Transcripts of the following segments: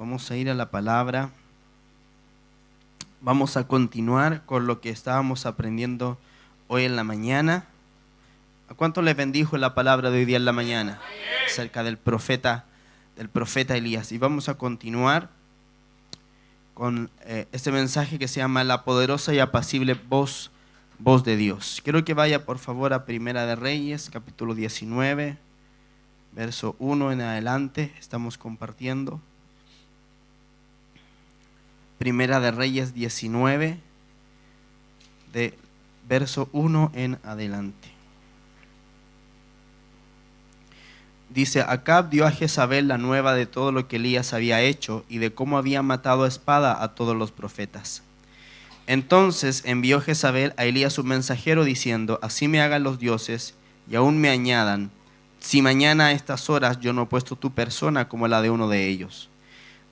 Vamos a ir a la palabra. Vamos a continuar con lo que estábamos aprendiendo hoy en la mañana. ¿A cuánto les bendijo la palabra de hoy día en la mañana? Acerca del profeta Elías. Y vamos a continuar con este mensaje que se llama La poderosa y apacible voz de Dios. Quiero que vaya por favor a Primera de Reyes, capítulo 19, verso 1 en adelante. Estamos compartiendo. Primera de Reyes 19, de verso 1 en adelante. Dice: Acab dio a Jezabel la nueva de todo lo que Elías había hecho y de cómo había matado a espada a todos los profetas. Entonces envió Jezabel a Elías un mensajero diciendo: Así me hagan los dioses y aún me añadan, si mañana a estas horas yo no he puesto tu persona como la de uno de ellos.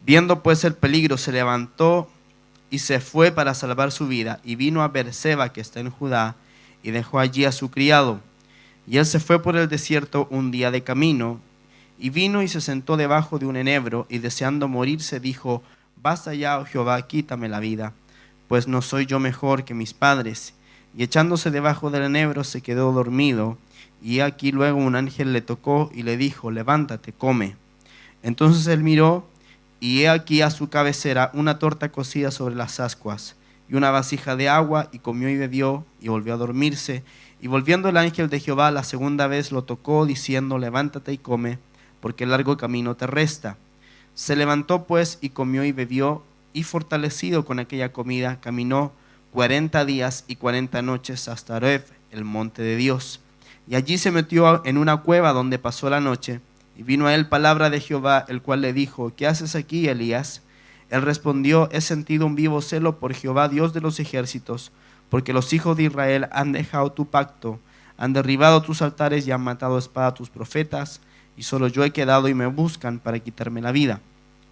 Viendo pues el peligro, se levantó y se fue para salvar su vida, y vino a Beerseba, que está en Judá, y dejó allí a su criado. Y él se fue por el desierto un día de camino, y vino y se sentó debajo de un enebro, y deseando morirse dijo: Basta ya, oh Jehová, quítame la vida, pues no soy yo mejor que mis padres. Y echándose debajo del enebro se quedó dormido, y aquí luego un ángel le tocó y le dijo: Levántate, come. Entonces él miró, y he aquí a su cabecera una torta cocida sobre las ascuas, y una vasija de agua, y comió y bebió, y volvió a dormirse. Y volviendo el ángel de Jehová la segunda vez lo tocó, diciendo: Levántate y come, porque el largo camino te resta. Se levantó pues y comió y bebió, y fortalecido con aquella comida, caminó 40 días y 40 noches hasta Horeb, el monte de Dios. Y allí se metió en una cueva donde pasó la noche. Y vino a él palabra de Jehová, el cual le dijo: ¿Qué haces aquí, Elías? Él respondió: He sentido un vivo celo por Jehová, Dios de los ejércitos, porque los hijos de Israel han dejado tu pacto, han derribado tus altares y han matado a espada a tus profetas, y solo yo he quedado y me buscan para quitarme la vida.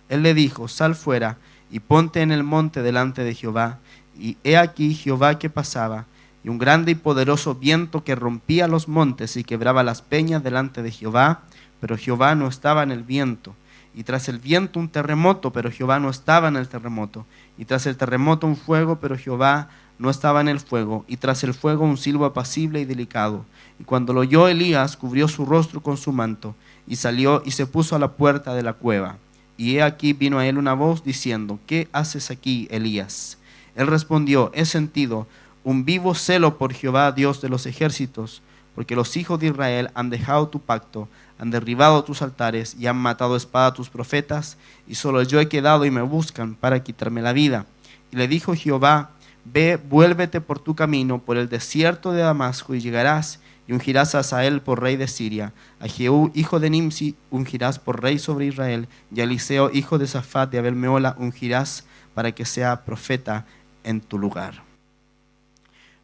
Él le dijo: Sal fuera y ponte en el monte delante de Jehová. Y he aquí Jehová que pasaba, y un grande y poderoso viento que rompía los montes y quebraba las peñas delante de Jehová, pero Jehová no estaba en el viento. Y tras el viento un terremoto, pero Jehová no estaba en el terremoto. Y tras el terremoto un fuego, pero Jehová no estaba en el fuego. Y tras el fuego un silbo apacible y delicado. Y cuando lo oyó Elías, cubrió su rostro con su manto, y salió y se puso a la puerta de la cueva. Y he aquí vino a él una voz diciendo: ¿Qué haces aquí, Elías? Él respondió: He sentido un vivo celo por Jehová, Dios de los ejércitos, porque los hijos de Israel han dejado tu pacto, han derribado tus altares y han matado a espada a tus profetas, y solo yo he quedado y me buscan para quitarme la vida. Y le dijo Jehová: Ve, vuélvete por tu camino por el desierto de Damasco, y llegarás y ungirás a Hazael por rey de Siria, a Jehú hijo de Nimsi ungirás por rey sobre Israel, y a Eliseo hijo de Safat de Abel-Mehola ungirás para que sea profeta en tu lugar.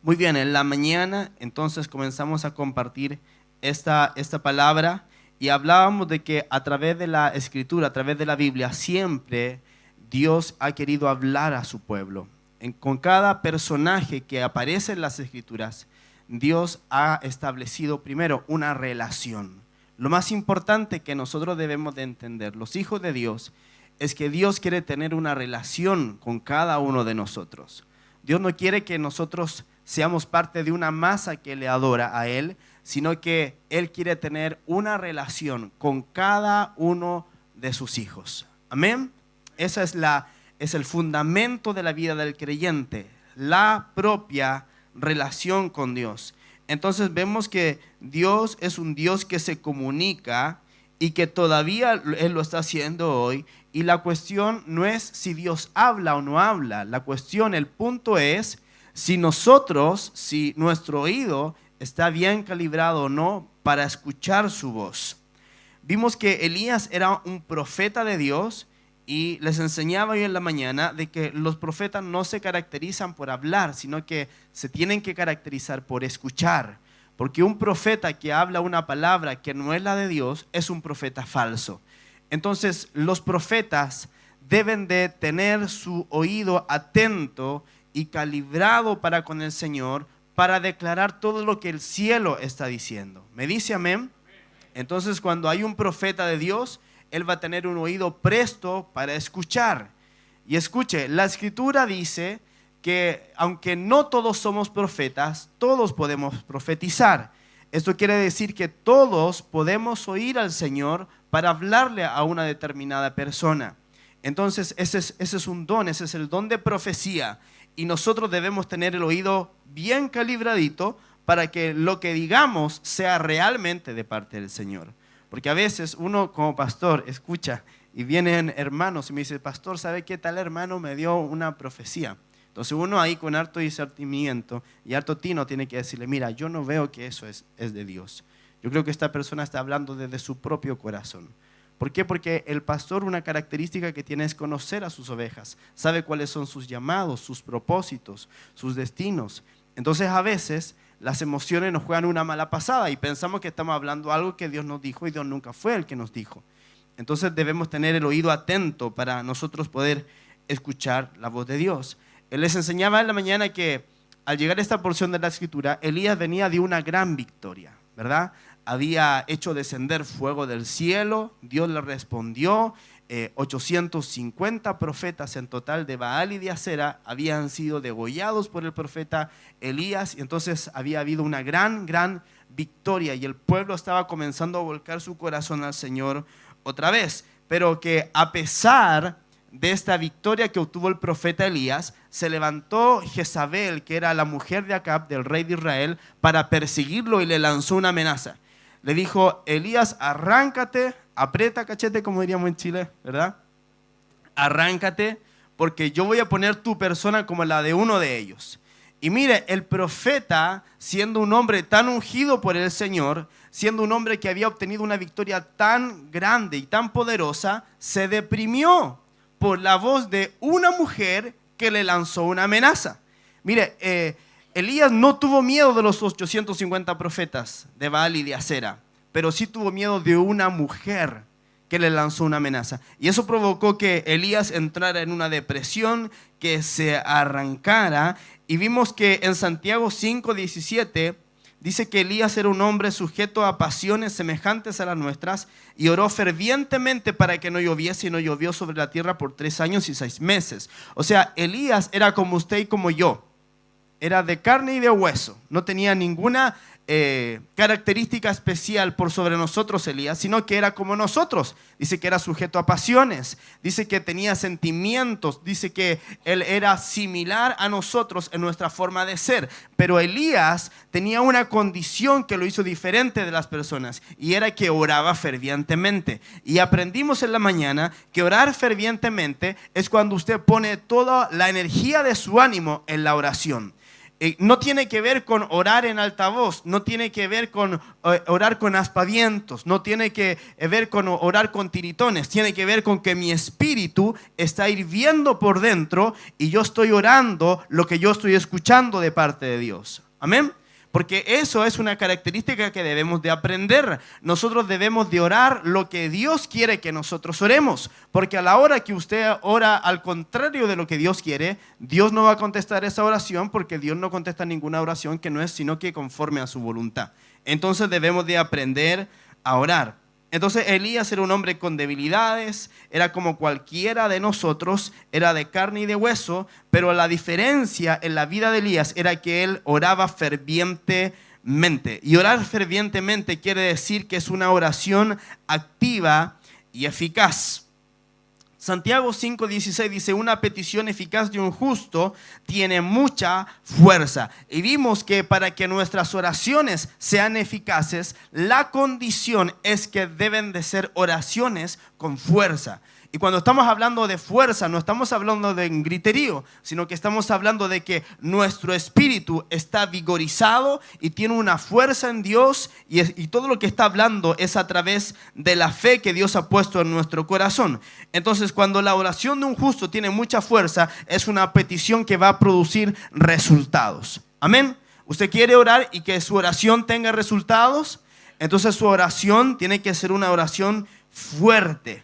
Muy bien, en la mañana entonces comenzamos a compartir esta palabra, y hablábamos de que a través de la Escritura, a través de la Biblia, siempre Dios ha querido hablar a su pueblo. Con cada personaje que aparece en las Escrituras, Dios ha establecido primero una relación. Lo más importante que nosotros debemos de entender, los hijos de Dios, es que Dios quiere tener una relación con cada uno de nosotros. Dios no quiere que nosotros seamos parte de una masa que le adora a Él, sino que Él quiere tener una relación con cada uno de sus hijos. Amén. Esa es el fundamento de la vida del creyente, la propia relación con Dios. Entonces vemos que Dios es un Dios que se comunica y que todavía Él lo está haciendo hoy. Y la cuestión no es si Dios habla o no habla. La cuestión, el punto es si nuestro oído está bien calibrado o no para escuchar su voz. Vimos que Elías era un profeta de Dios, y les enseñaba hoy en la mañana de que los profetas no se caracterizan por hablar, sino que se tienen que caracterizar por escuchar. Porque un profeta que habla una palabra que no es la de Dios es un profeta falso. Entonces los profetas deben de tener su oído atento y calibrado para con el Señor, para declarar todo lo que el cielo está diciendo. ¿Me dice amén? Entonces cuando hay un profeta de Dios, él va a tener un oído presto para escuchar. Y escuche, la Escritura dice que aunque no todos somos profetas, todos podemos profetizar. Esto quiere decir que todos podemos oír al Señor para hablarle a una determinada persona. Entonces ese es un don, ese es el don de profecía. Y nosotros debemos tener el oído bien calibradito para que lo que digamos sea realmente de parte del Señor. Porque a veces uno como pastor escucha y vienen hermanos y me dice, pastor, ¿sabe qué tal hermano me dio una profecía? Entonces uno ahí con harto discernimiento y harto tino tiene que decirle, mira, yo no veo que eso es de Dios. Yo creo que esta persona está hablando desde su propio corazón. ¿Por qué? Porque el pastor, una característica que tiene es conocer a sus ovejas, sabe cuáles son sus llamados, sus propósitos, sus destinos. Entonces a veces las emociones nos juegan una mala pasada y pensamos que estamos hablando algo que Dios nos dijo y Dios nunca fue el que nos dijo. Entonces debemos tener el oído atento para nosotros poder escuchar la voz de Dios. Él les enseñaba en la mañana que al llegar a esta porción de la Escritura, Elías venía de una gran victoria, ¿verdad? Había hecho descender fuego del cielo, Dios le respondió, 850 profetas en total de Baal y de Acera habían sido degollados por el profeta Elías, y entonces había habido una gran victoria y el pueblo estaba comenzando a volcar su corazón al Señor otra vez, pero que a pesar de esta victoria que obtuvo el profeta Elías, se levantó Jezabel, que era la mujer de Acab, del rey de Israel, para perseguirlo y le lanzó una amenaza. Le dijo, Elías, arráncate, aprieta cachete, como diríamos en Chile, ¿verdad? Arráncate, porque yo voy a poner tu persona como la de uno de ellos. Y mire, el profeta, siendo un hombre tan ungido por el Señor, siendo un hombre que había obtenido una victoria tan grande y tan poderosa, se deprimió por la voz de una mujer que le lanzó una amenaza. Mire, Elías no tuvo miedo de los 850 profetas de Baal y de Acera, pero sí tuvo miedo de una mujer que le lanzó una amenaza. Y eso provocó que Elías entrara en una depresión, que se arrancara. Y vimos que en Santiago 5:17 dice que Elías era un hombre sujeto a pasiones semejantes a las nuestras y oró fervientemente para que no lloviese, y no llovió sobre la tierra por 3 años y 6 meses. O sea, Elías era como usted y como yo. Era de carne y de hueso, no tenía ninguna característica especial por sobre nosotros Elías, sino que era como nosotros. Dice que era sujeto a pasiones, dice que tenía sentimientos, dice que él era similar a nosotros en nuestra forma de ser. Pero Elías tenía una condición que lo hizo diferente de las personas, y era que oraba fervientemente. Y aprendimos en la mañana que orar fervientemente es cuando usted pone toda la energía de su ánimo en la oración. No tiene que ver con orar en altavoz, no tiene que ver con orar con aspavientos, no tiene que ver con orar con tiritones, tiene que ver con que mi espíritu está hirviendo por dentro y yo estoy orando lo que yo estoy escuchando de parte de Dios. Amén. Porque eso es una característica que debemos de aprender. Nosotros debemos de orar lo que Dios quiere que nosotros oremos. Porque a la hora que usted ora al contrario de lo que Dios quiere, Dios no va a contestar esa oración, porque Dios no contesta ninguna oración que no es sino que conforme a su voluntad. Entonces debemos de aprender a orar. Entonces Elías era un hombre con debilidades, era como cualquiera de nosotros, era de carne y de hueso, pero la diferencia en la vida de Elías era que él oraba fervientemente. Y orar fervientemente quiere decir que es una oración activa y eficaz. Santiago 5:16 dice, una petición eficaz de un justo tiene mucha fuerza. Y vimos que para que nuestras oraciones sean eficaces, la condición es que deben de ser oraciones con fuerza. Y cuando estamos hablando de fuerza, no estamos hablando de griterío, sino que estamos hablando de que nuestro espíritu está vigorizado y tiene una fuerza en Dios, y todo lo que está hablando es a través de la fe que Dios ha puesto en nuestro corazón. Entonces, cuando la oración de un justo tiene mucha fuerza, es una petición que va a producir resultados. Amén. ¿Usted quiere orar y que su oración tenga resultados? Entonces su oración tiene que ser una oración fuerte.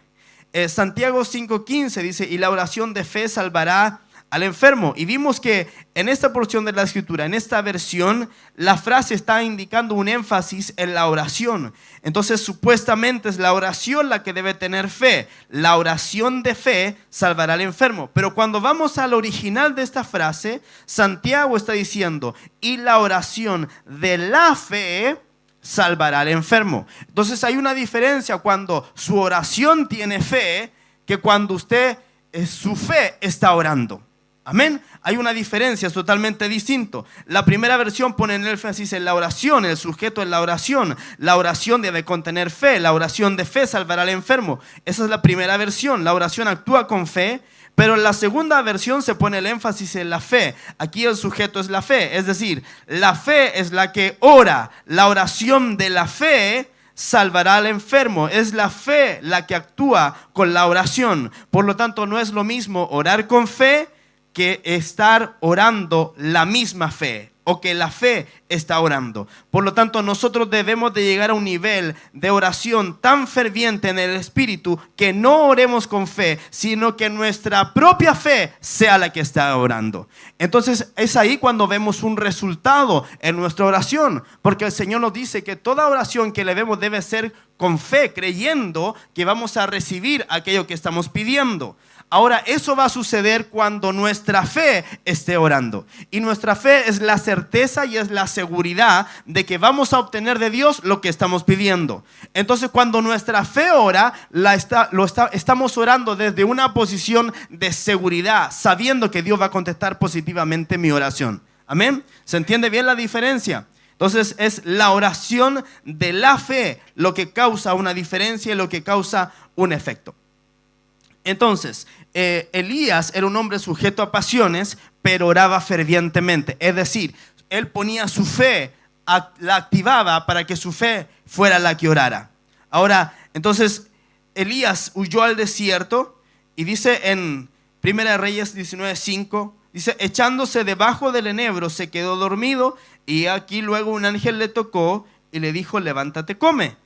Santiago 5:15 dice, y la oración de fe salvará al enfermo. Y vimos que en esta porción de la escritura, en esta versión, la frase está indicando un énfasis en la oración. Entonces supuestamente es la oración la que debe tener fe. La oración de fe salvará al enfermo. Pero cuando vamos al original de esta frase, Santiago está diciendo, y la oración de la fe salvará al enfermo. Entonces hay una diferencia cuando su oración tiene fe, que cuando su fe está orando. Amén. Hay una diferencia, es totalmente distinto. La primera versión pone el énfasis en la oración, el sujeto en la oración. La oración debe contener fe, la oración de fe salvará al enfermo. Esa es la primera versión, la oración actúa con fe. Pero en la segunda versión se pone el énfasis en la fe. Aquí el sujeto es la fe, es decir, la fe es la que ora. La oración de la fe salvará al enfermo. Es la fe la que actúa con la oración. Por lo tanto, no es lo mismo orar con fe que estar orando la misma fe, o que la fe está orando. Por lo tanto, nosotros debemos de llegar a un nivel de oración tan ferviente en el Espíritu que no oremos con fe, sino que nuestra propia fe sea la que está orando. Entonces es ahí cuando vemos un resultado en nuestra oración, porque el Señor nos dice que toda oración que le vemos debe ser con fe, creyendo que vamos a recibir aquello que estamos pidiendo. Ahora, eso va a suceder cuando nuestra fe esté orando. Y nuestra fe es la certeza y es la seguridad de que vamos a obtener de Dios lo que estamos pidiendo. Entonces, cuando nuestra fe ora, estamos orando desde una posición de seguridad, sabiendo que Dios va a contestar positivamente mi oración. Amén. ¿Se entiende bien la diferencia? Entonces, es la oración de la fe lo que causa una diferencia y lo que causa un efecto. Entonces, Elías era un hombre sujeto a pasiones, pero oraba fervientemente. Es decir, él ponía su fe, la activaba para que su fe fuera la que orara. Ahora, entonces, Elías huyó al desierto y dice en 1 Reyes 19:5, dice, echándose debajo del enebro se quedó dormido y aquí luego un ángel le tocó y le dijo, levántate, come.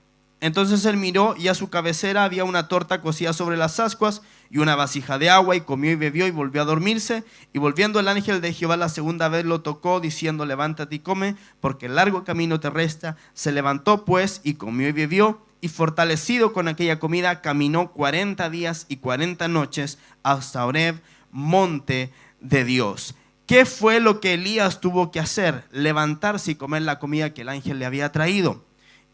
Entonces él miró y a su cabecera había una torta cocida sobre las ascuas y una vasija de agua, y comió y bebió y volvió a dormirse. Y volviendo el ángel de Jehová la segunda vez lo tocó diciendo, levántate y come, porque largo camino te resta. Se levantó pues y comió y bebió, y fortalecido con aquella comida caminó 40 días y 40 noches hasta Horeb, monte de Dios. ¿Qué fue lo que Elías tuvo que hacer? Levantarse y comer la comida que el ángel le había traído.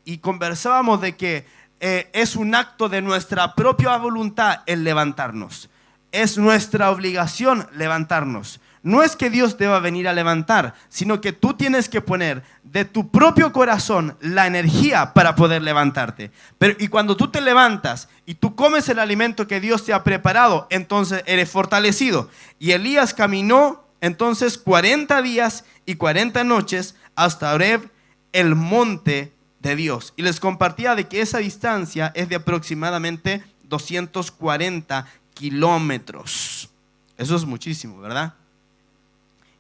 Y conversábamos de que es un acto de nuestra propia voluntad el levantarnos. Es nuestra obligación levantarnos. No es que Dios te va a venir a levantar, sino que tú tienes que poner de tu propio corazón la energía para poder levantarte. Y cuando tú te levantas y tú comes el alimento que Dios te ha preparado, entonces eres fortalecido. Y Elías caminó entonces 40 días y 40 noches hasta Horeb, el monte de Dios. Y les compartía de que esa distancia es de aproximadamente 240 kilómetros. Eso es muchísimo, ¿verdad?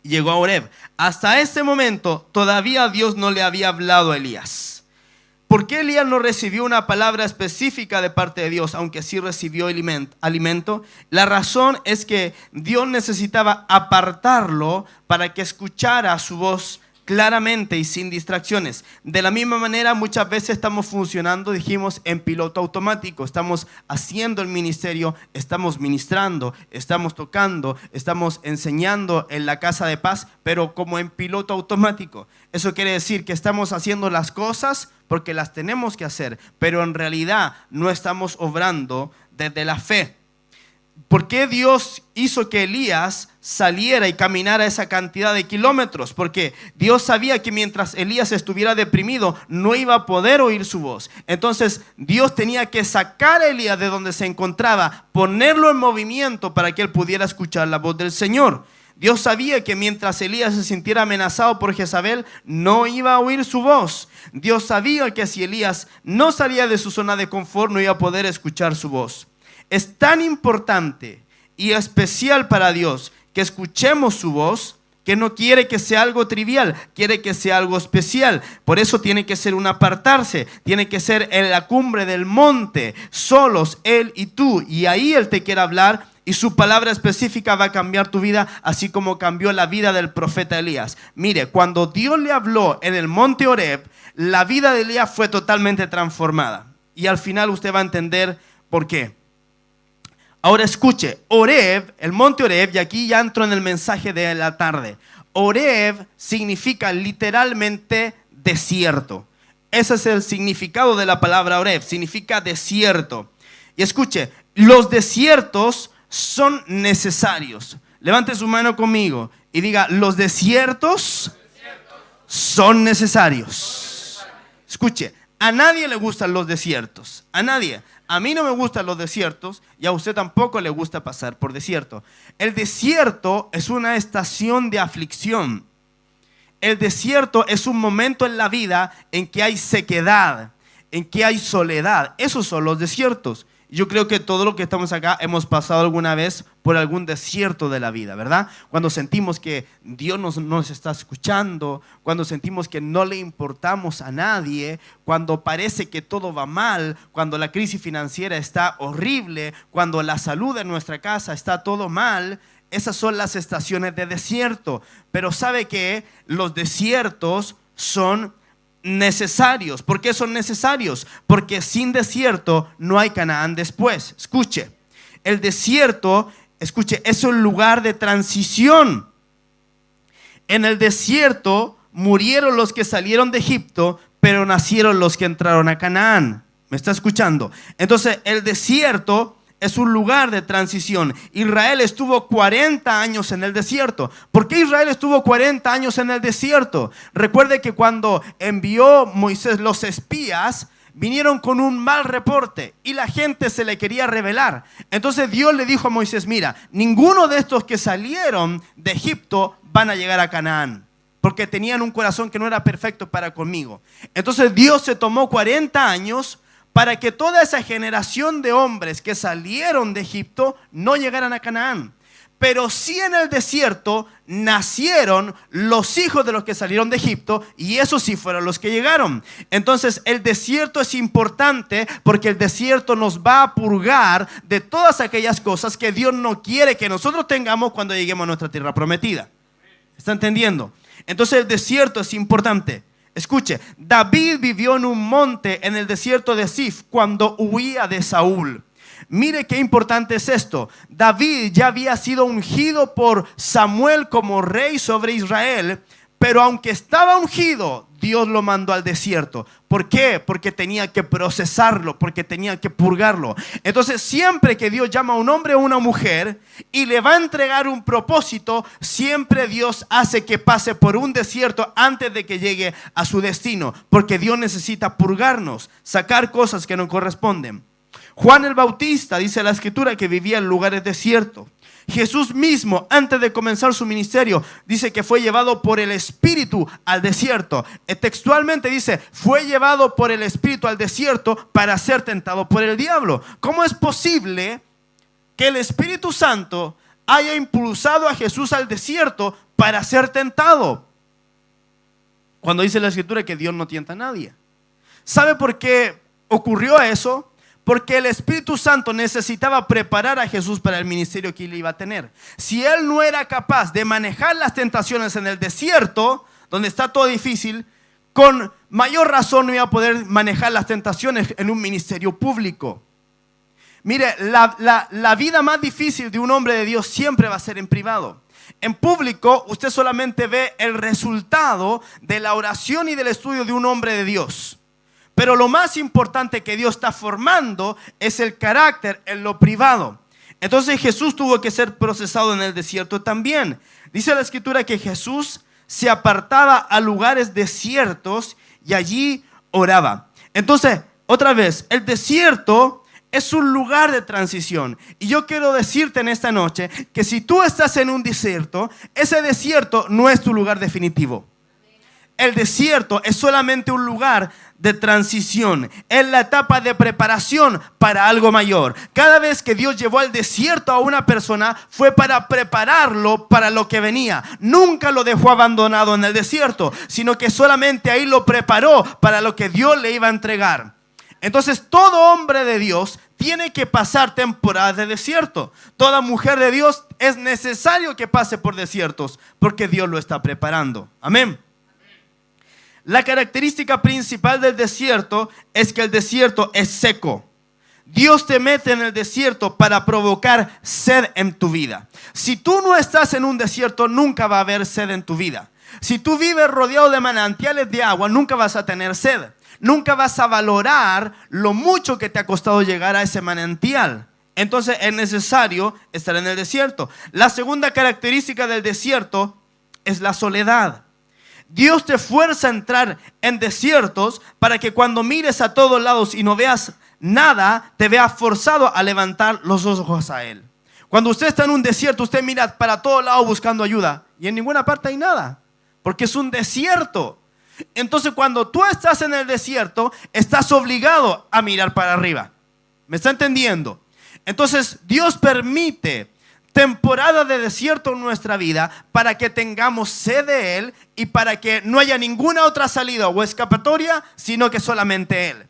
Y llegó a Horeb. Hasta ese momento todavía Dios no le había hablado a Elías. ¿Por qué Elías no recibió una palabra específica de parte de Dios, aunque sí recibió alimento? La razón es que Dios necesitaba apartarlo para que escuchara su voz claramente y sin distracciones. De la misma manera, muchas veces estamos funcionando, dijimos, en piloto automático. Estamos haciendo el ministerio, estamos ministrando, estamos tocando, estamos enseñando en la casa de paz, pero como en piloto automático. Eso quiere decir que estamos haciendo las cosas porque las tenemos que hacer, pero en realidad no estamos obrando desde la fe. ¿Por qué Dios hizo que Elías saliera y caminara esa cantidad de kilómetros? Porque Dios sabía que mientras Elías estuviera deprimido no iba a poder oír su voz. Entonces Dios tenía que sacar a Elías de donde se encontraba, ponerlo en movimiento para que él pudiera escuchar la voz del Señor. Dios sabía que mientras Elías se sintiera amenazado por Jezabel, no iba a oír su voz. Dios sabía que si Elías no salía de su zona de confort, no iba a poder escuchar su voz. Es tan importante y especial para Dios que escuchemos su voz, que no quiere que sea algo trivial, quiere que sea algo especial. Por eso tiene que ser un apartarse, tiene que ser en la cumbre del monte, solos, Él y tú. Y ahí Él te quiere hablar Y su palabra específica va a cambiar tu vida, así como cambió la vida del profeta Elías. Mire, cuando Dios le habló en el monte Horeb, la vida de Elías fue totalmente transformada. Y al final usted va a entender por qué. Ahora escuche, Horeb, el monte Horeb, y aquí ya entro en el mensaje de la tarde. Horeb significa literalmente desierto. Ese es el significado de la palabra Horeb, significa desierto. Y escuche, los desiertos son necesarios. Levante su mano conmigo y diga, los desiertos son necesarios. Escuche, a nadie le gustan los desiertos, a nadie. A mí no me gustan los desiertos y a usted tampoco le gusta pasar por desierto. El desierto es una estación de aflicción. El desierto es un momento en la vida en que hay sequedad, en que hay soledad. Esos son los desiertos. Yo creo que todos los que estamos acá hemos pasado alguna vez por algún desierto de la vida, ¿verdad? Cuando sentimos que Dios nos está escuchando, cuando sentimos que no le importamos a nadie, cuando parece que todo va mal, cuando la crisis financiera está horrible, cuando la salud de nuestra casa está todo mal. Esas son las estaciones de desierto. Pero ¿sabe qué? Los desiertos son necesarios. ¿Por qué son necesarios? Porque sin desierto no hay Canaán después. Escuche, el desierto, escuche, es un lugar de transición. En el desierto murieron los que salieron de Egipto, pero nacieron los que entraron a Canaán. ¿Me está escuchando? Entonces el desierto es un lugar de transición. Israel estuvo 40 años en el desierto. ¿Por qué Israel estuvo 40 años en el desierto? Recuerde que cuando envió Moisés los espías, vinieron con un mal reporte y la gente se le quería rebelar. Entonces Dios le dijo a Moisés, mira, ninguno de estos que salieron de Egipto van a llegar a Canaán, porque tenían un corazón que no era perfecto para conmigo. Entonces Dios se tomó 40 años para que toda esa generación de hombres que salieron de Egipto no llegaran a Canaán. Pero sí en el desierto nacieron los hijos de los que salieron de Egipto, y esos sí fueron los que llegaron. Entonces el desierto es importante porque el desierto nos va a purgar de todas aquellas cosas que Dios no quiere que nosotros tengamos cuando lleguemos a nuestra tierra prometida. ¿Está entendiendo? Entonces el desierto es importante. Escuche, David vivió en un monte en el desierto de Sif cuando huía de Saúl. Mire qué importante es esto. David ya había sido ungido por Samuel como rey sobre Israel, pero aunque estaba ungido, Dios lo mandó al desierto. ¿Por qué? Porque tenía que procesarlo, porque tenía que purgarlo. Entonces siempre que Dios llama a un hombre o una mujer y le va a entregar un propósito, siempre Dios hace que pase por un desierto antes de que llegue a su destino, porque Dios necesita purgarnos, sacar cosas que no corresponden. Juan el Bautista, dice la escritura, que vivía en lugares desiertos. Jesús mismo, antes de comenzar su ministerio, dice que fue llevado por el Espíritu al desierto. Textualmente dice, fue llevado por el Espíritu al desierto para ser tentado por el diablo. ¿Cómo es posible que el Espíritu Santo haya impulsado a Jesús al desierto para ser tentado? Cuando dice la escritura que Dios no tienta a nadie. ¿Sabe por qué ocurrió eso? Porque el Espíritu Santo necesitaba preparar a Jesús para el ministerio que él iba a tener. Si él no era capaz de manejar las tentaciones en el desierto, donde está todo difícil, con mayor razón no iba a poder manejar las tentaciones en un ministerio público. Mire, la vida más difícil de un hombre de Dios siempre va a ser en privado. En público usted solamente ve el resultado de la oración y del estudio de un hombre de Dios. Pero lo más importante que Dios está formando es el carácter en lo privado. Entonces Jesús tuvo que ser procesado en el desierto también. Dice la escritura que Jesús se apartaba a lugares desiertos y allí oraba. Entonces, otra vez, el desierto es un lugar de transición. Y yo quiero decirte en esta noche que si tú estás en un desierto, ese desierto no es tu lugar definitivo. El desierto es solamente un lugar de transición, es la etapa de preparación para algo mayor. Cada vez que Dios llevó al desierto a una persona fue para prepararlo para lo que venía. Nunca lo dejó abandonado en el desierto, sino que solamente ahí lo preparó para lo que Dios le iba a entregar. Entonces todo hombre de Dios tiene que pasar temporadas de desierto. Toda mujer de Dios es necesario que pase por desiertos porque Dios lo está preparando. Amén. La característica principal del desierto es que el desierto es seco. Dios te mete en el desierto para provocar sed en tu vida. Si tú no estás en un desierto, nunca va a haber sed en tu vida. Si tú vives rodeado de manantiales de agua, nunca vas a tener sed. Nunca vas a valorar lo mucho que te ha costado llegar a ese manantial. Entonces es necesario estar en el desierto. La segunda característica del desierto es la soledad. Dios te fuerza a entrar en desiertos para que cuando mires a todos lados y no veas nada, te veas forzado a levantar los ojos a Él. Cuando usted está en un desierto, usted mira para todos lados buscando ayuda y en ninguna parte hay nada, porque es un desierto. Entonces cuando tú estás en el desierto, estás obligado a mirar para arriba. ¿Me está entendiendo? Entonces Dios permite temporada de desierto en nuestra vida para que tengamos sed de Él y para que no haya ninguna otra salida o escapatoria, sino que solamente Él.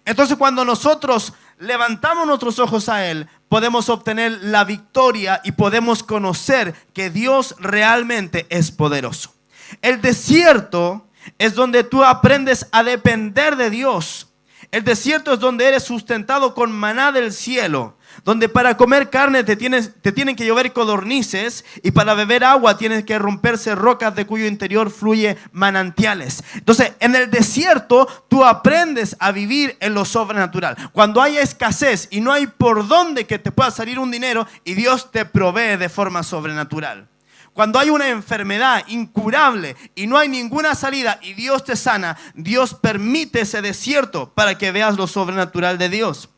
Entonces cuando nosotros levantamos nuestros ojos a Él, podemos obtener la victoria y podemos conocer que Dios realmente es poderoso. El desierto es donde tú aprendes a depender de Dios. El desierto es donde eres sustentado con maná del cielo, donde para comer carne te tienen que llover codornices y para beber agua tienes que romperse rocas de cuyo interior fluye manantiales. Entonces en el desierto tú aprendes a vivir en lo sobrenatural. Cuando hay escasez y no hay por dónde que te pueda salir un dinero, y Dios te provee de forma sobrenatural. Cuando hay una enfermedad incurable y no hay ninguna salida y Dios te sana, Dios permite ese desierto para que veas lo sobrenatural de Dios.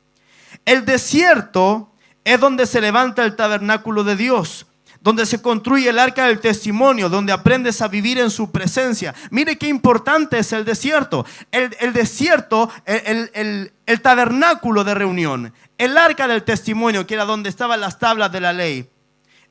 El desierto es donde se levanta el tabernáculo de Dios, donde se construye el arca del testimonio, donde aprendes a vivir en su presencia. Mire qué importante es el desierto. El desierto, el tabernáculo de reunión, el arca del testimonio, que era donde estaban las tablas de la ley,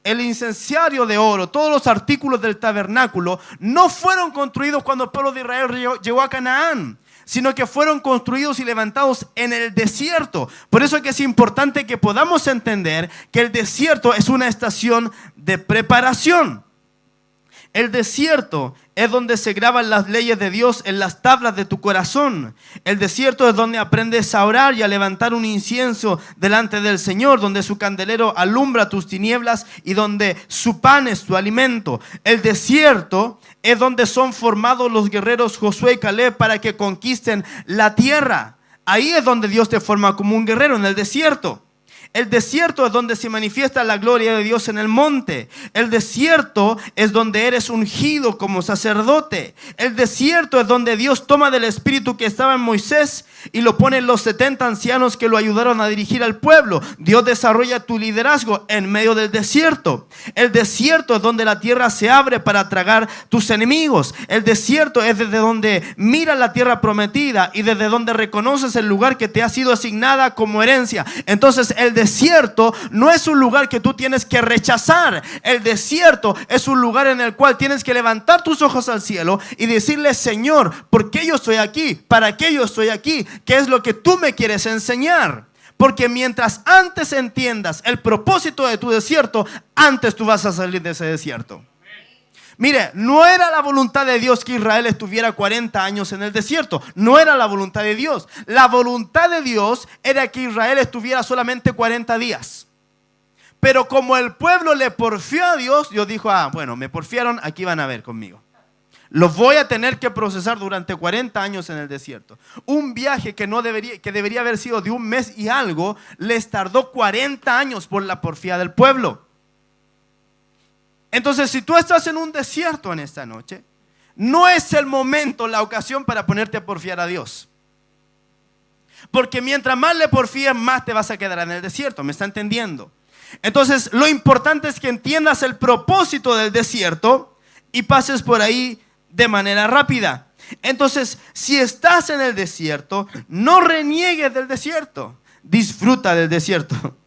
el incensario de oro, todos los artículos del tabernáculo no fueron construidos cuando el pueblo de Israel llegó a Canaán, sino que fueron construidos y levantados en el desierto. Por eso es que es importante que podamos entender que el desierto es una estación de preparación. El desierto es donde se graban las leyes de Dios en las tablas de tu corazón. El desierto es donde aprendes a orar y a levantar un incienso delante del Señor, donde su candelero alumbra tus tinieblas y donde su pan es tu alimento. El desierto es donde son formados los guerreros Josué y Caleb para que conquisten la tierra. Ahí es donde Dios te forma como un guerrero, en el desierto. El desierto es donde se manifiesta la gloria de Dios en el monte. El desierto es donde eres ungido como sacerdote. El desierto es donde Dios toma del espíritu que estaba en Moisés y lo pone en los 70 ancianos que lo ayudaron a dirigir al pueblo. Dios desarrolla tu liderazgo en medio del desierto. El desierto es donde la tierra se abre para tragar tus enemigos. El desierto es desde donde miras la tierra prometida y desde donde reconoces el lugar que te ha sido asignada como herencia. Entonces el desierto no es un lugar que tú tienes que rechazar. El desierto es un lugar en el cual tienes que levantar tus ojos al cielo y decirle: Señor, ¿por qué yo estoy aquí? ¿Para qué yo estoy aquí? ¿Qué es lo que tú me quieres enseñar? Porque mientras antes entiendas el propósito de tu desierto, antes tú vas a salir de ese desierto. Mire, no era la voluntad de Dios que Israel estuviera 40 años en el desierto. No era la voluntad de Dios. La voluntad de Dios era que Israel estuviera solamente 40 días. Pero como el pueblo le porfió a Dios, Dios dijo: bueno, me porfiaron, aquí van a ver conmigo. Los voy a tener que procesar durante 40 años en el desierto. Un viaje que debería haber sido de un mes y algo, les tardó 40 años por la porfía del pueblo. Entonces, si tú estás en un desierto en esta noche, no es el momento, la ocasión para ponerte a porfiar a Dios. Porque mientras más le porfías, más te vas a quedar en el desierto. ¿Me está entendiendo? Entonces, lo importante es que entiendas el propósito del desierto y pases por ahí de manera rápida. Entonces, si estás en el desierto, no reniegues del desierto. Disfruta del desierto.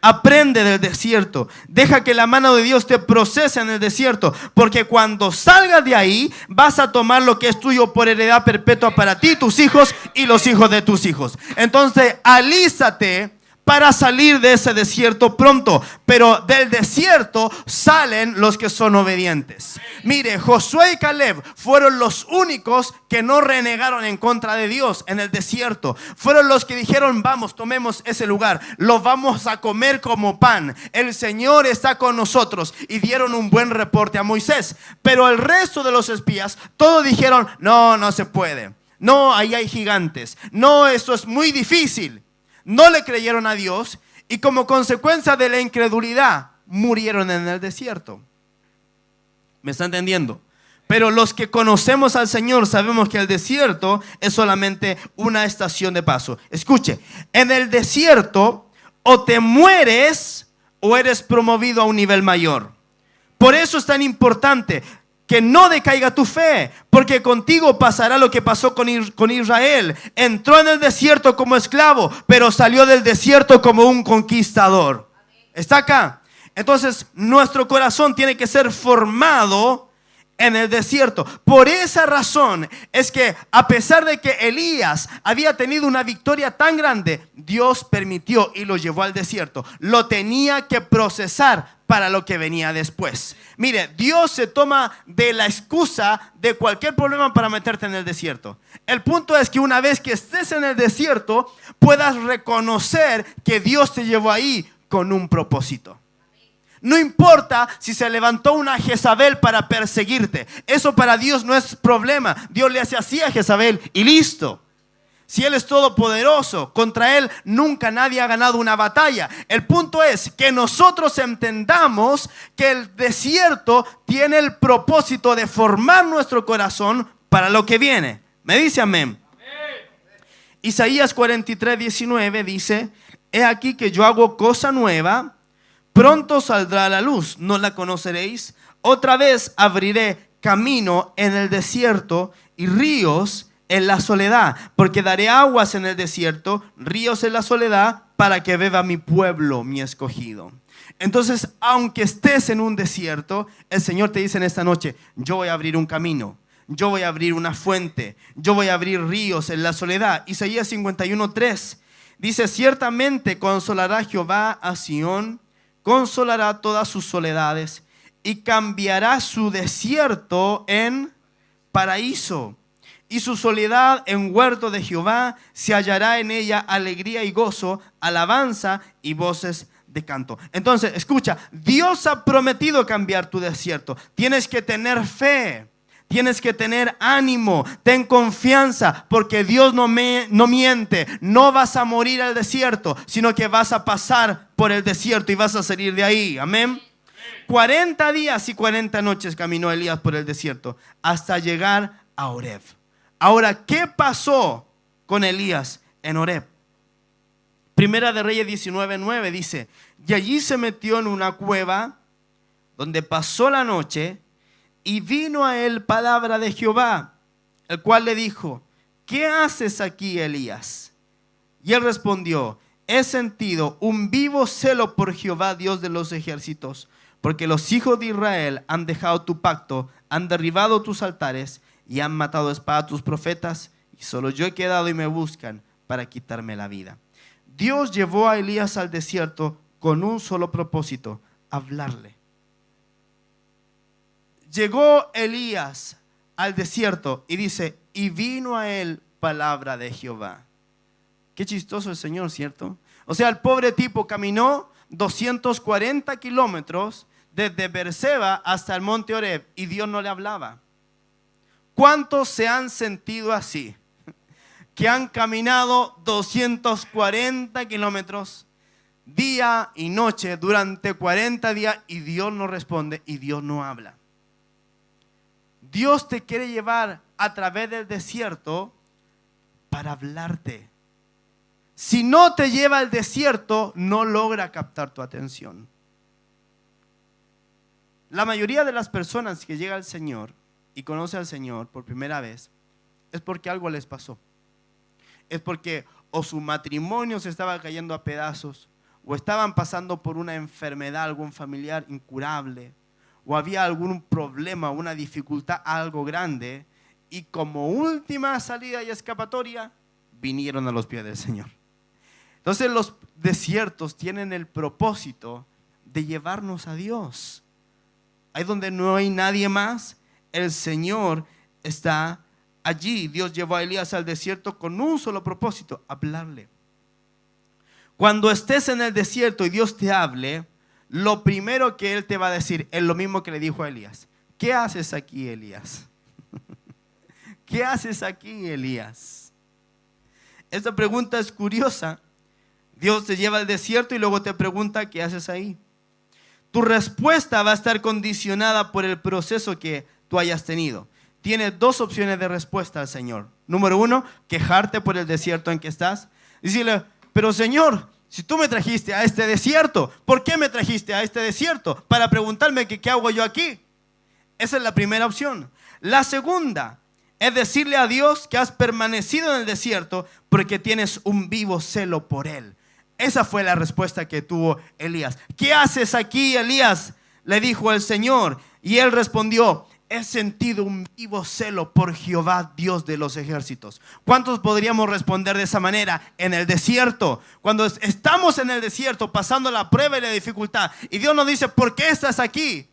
Aprende del desierto. Deja que la mano de Dios te procese en el desierto. Porque cuando salgas de ahí, vas a tomar lo que es tuyo por heredad perpetua para ti, tus hijos y los hijos de tus hijos. Entonces, alízate para salir de ese desierto pronto. Pero del desierto salen los que son obedientes. Mire, Josué y Caleb fueron los únicos que no renegaron en contra de Dios en el desierto. Fueron los que dijeron: vamos, tomemos ese lugar, lo vamos a comer como pan, el Señor está con nosotros. Y dieron un buen reporte a Moisés. Pero el resto de los espías, todos dijeron: no, no se puede. No, ahí hay gigantes. No, esto es muy difícil. No le creyeron a Dios y como consecuencia de la incredulidad murieron en el desierto. ¿Me está entendiendo? Pero los que conocemos al Señor sabemos que el desierto es solamente una estación de paso. Escuche, en el desierto o te mueres o eres promovido a un nivel mayor. Por eso es tan importante que no decaiga tu fe, porque contigo pasará lo que pasó con Israel. Entró en el desierto como esclavo, pero salió del desierto como un conquistador. ¿Está acá? Entonces nuestro corazón tiene que ser formado en el desierto. Por esa razón es que a pesar de que Elías había tenido una victoria tan grande, Dios permitió y lo llevó al desierto. Lo tenía que procesar para lo que venía después. Mire, Dios se toma de la excusa de cualquier problema para meterte en el desierto. El punto es que una vez que estés en el desierto, puedas reconocer que Dios te llevó ahí con un propósito. No importa si se levantó una Jezabel para perseguirte. Eso para Dios no es problema. Dios le hace así a Jezabel y listo. Si Él es todopoderoso, contra Él nunca nadie ha ganado una batalla. El punto es que nosotros entendamos que el desierto tiene el propósito de formar nuestro corazón para lo que viene. ¿Me dice amén? Isaías 43:19 dice: he aquí que yo hago cosa nueva, pronto saldrá a la luz, ¿no la conoceréis? Otra vez abriré camino en el desierto y ríos en la soledad, porque daré aguas en el desierto, ríos en la soledad, para que beba mi pueblo, mi escogido. Entonces, aunque estés en un desierto, el Señor te dice en esta noche: yo voy a abrir un camino, yo voy a abrir una fuente, yo voy a abrir ríos en la soledad. Isaías 51:3 dice: ciertamente consolará Jehová a Sión, consolará todas sus soledades y cambiará su desierto en paraíso y su soledad en huerto de Jehová. Se hallará en ella alegría y gozo, alabanza y voces de canto. Entonces, escucha, Dios ha prometido cambiar tu desierto. Tienes que tener fe. Tienes que tener ánimo, ten confianza, porque Dios no miente. No vas a morir al desierto, sino que vas a pasar por el desierto y vas a salir de ahí. Amén. 40 días y 40 noches caminó Elías por el desierto hasta llegar a Horeb. Ahora, ¿qué pasó con Elías en Horeb? Primera de Reyes 19:9 dice: y allí se metió en una cueva donde pasó la noche. Y vino a él palabra de Jehová, el cual le dijo: ¿qué haces aquí, Elías? Y él respondió: he sentido un vivo celo por Jehová, Dios de los ejércitos, porque los hijos de Israel han dejado tu pacto, han derribado tus altares y han matado a espada a tus profetas, y solo yo he quedado y me buscan para quitarme la vida. Dios llevó a Elías al desierto con un solo propósito: hablarle. Llegó Elías al desierto y dice: y vino a él palabra de Jehová. Qué chistoso el Señor, ¿cierto? O sea, el pobre tipo caminó 240 kilómetros desde Beerseba hasta el monte Horeb y Dios no le hablaba. ¿Cuántos se han sentido así? Que han caminado 240 kilómetros día y noche durante 40 días y Dios no responde y Dios no habla. Dios te quiere llevar a través del desierto para hablarte. Si no te lleva al desierto, no logra captar tu atención. La mayoría de las personas que llegan al Señor y conocen al Señor por primera vez es porque algo les pasó. Es porque o su matrimonio se estaba cayendo a pedazos, o estaban pasando por una enfermedad, algún familiar incurable, o había algún problema, una dificultad, algo grande, y como última salida y escapatoria, vinieron a los pies del Señor. Entonces los desiertos tienen el propósito de llevarnos a Dios. Ahí donde no hay nadie más, el Señor está allí. Dios llevó a Elías al desierto con un solo propósito: hablarle. Cuando estés en el desierto y Dios te hable, lo primero que Él te va a decir es lo mismo que le dijo a Elías: ¿qué haces aquí, Elías? ¿Qué haces aquí, Elías? Esta pregunta es curiosa. Dios te lleva al desierto y luego te pregunta: ¿qué haces ahí? Tu respuesta va a estar condicionada por el proceso que tú hayas tenido. Tienes dos opciones de respuesta al Señor. Número uno, quejarte por el desierto en que estás. Decirle: pero Señor, si tú me trajiste a este desierto, ¿por qué me trajiste a este desierto? Para preguntarme que qué hago yo aquí. Esa es la primera opción. La segunda es decirle a Dios que has permanecido en el desierto porque tienes un vivo celo por Él. Esa fue la respuesta que tuvo Elías. ¿Qué haces aquí, Elías?, le dijo el Señor. Y él respondió: he sentido un vivo celo por Jehová, Dios de los ejércitos. ¿Cuántos podríamos responder de esa manera en el desierto? Cuando estamos en el desierto pasando la prueba y la dificultad, y Dios nos dice: ¿por qué estás aquí?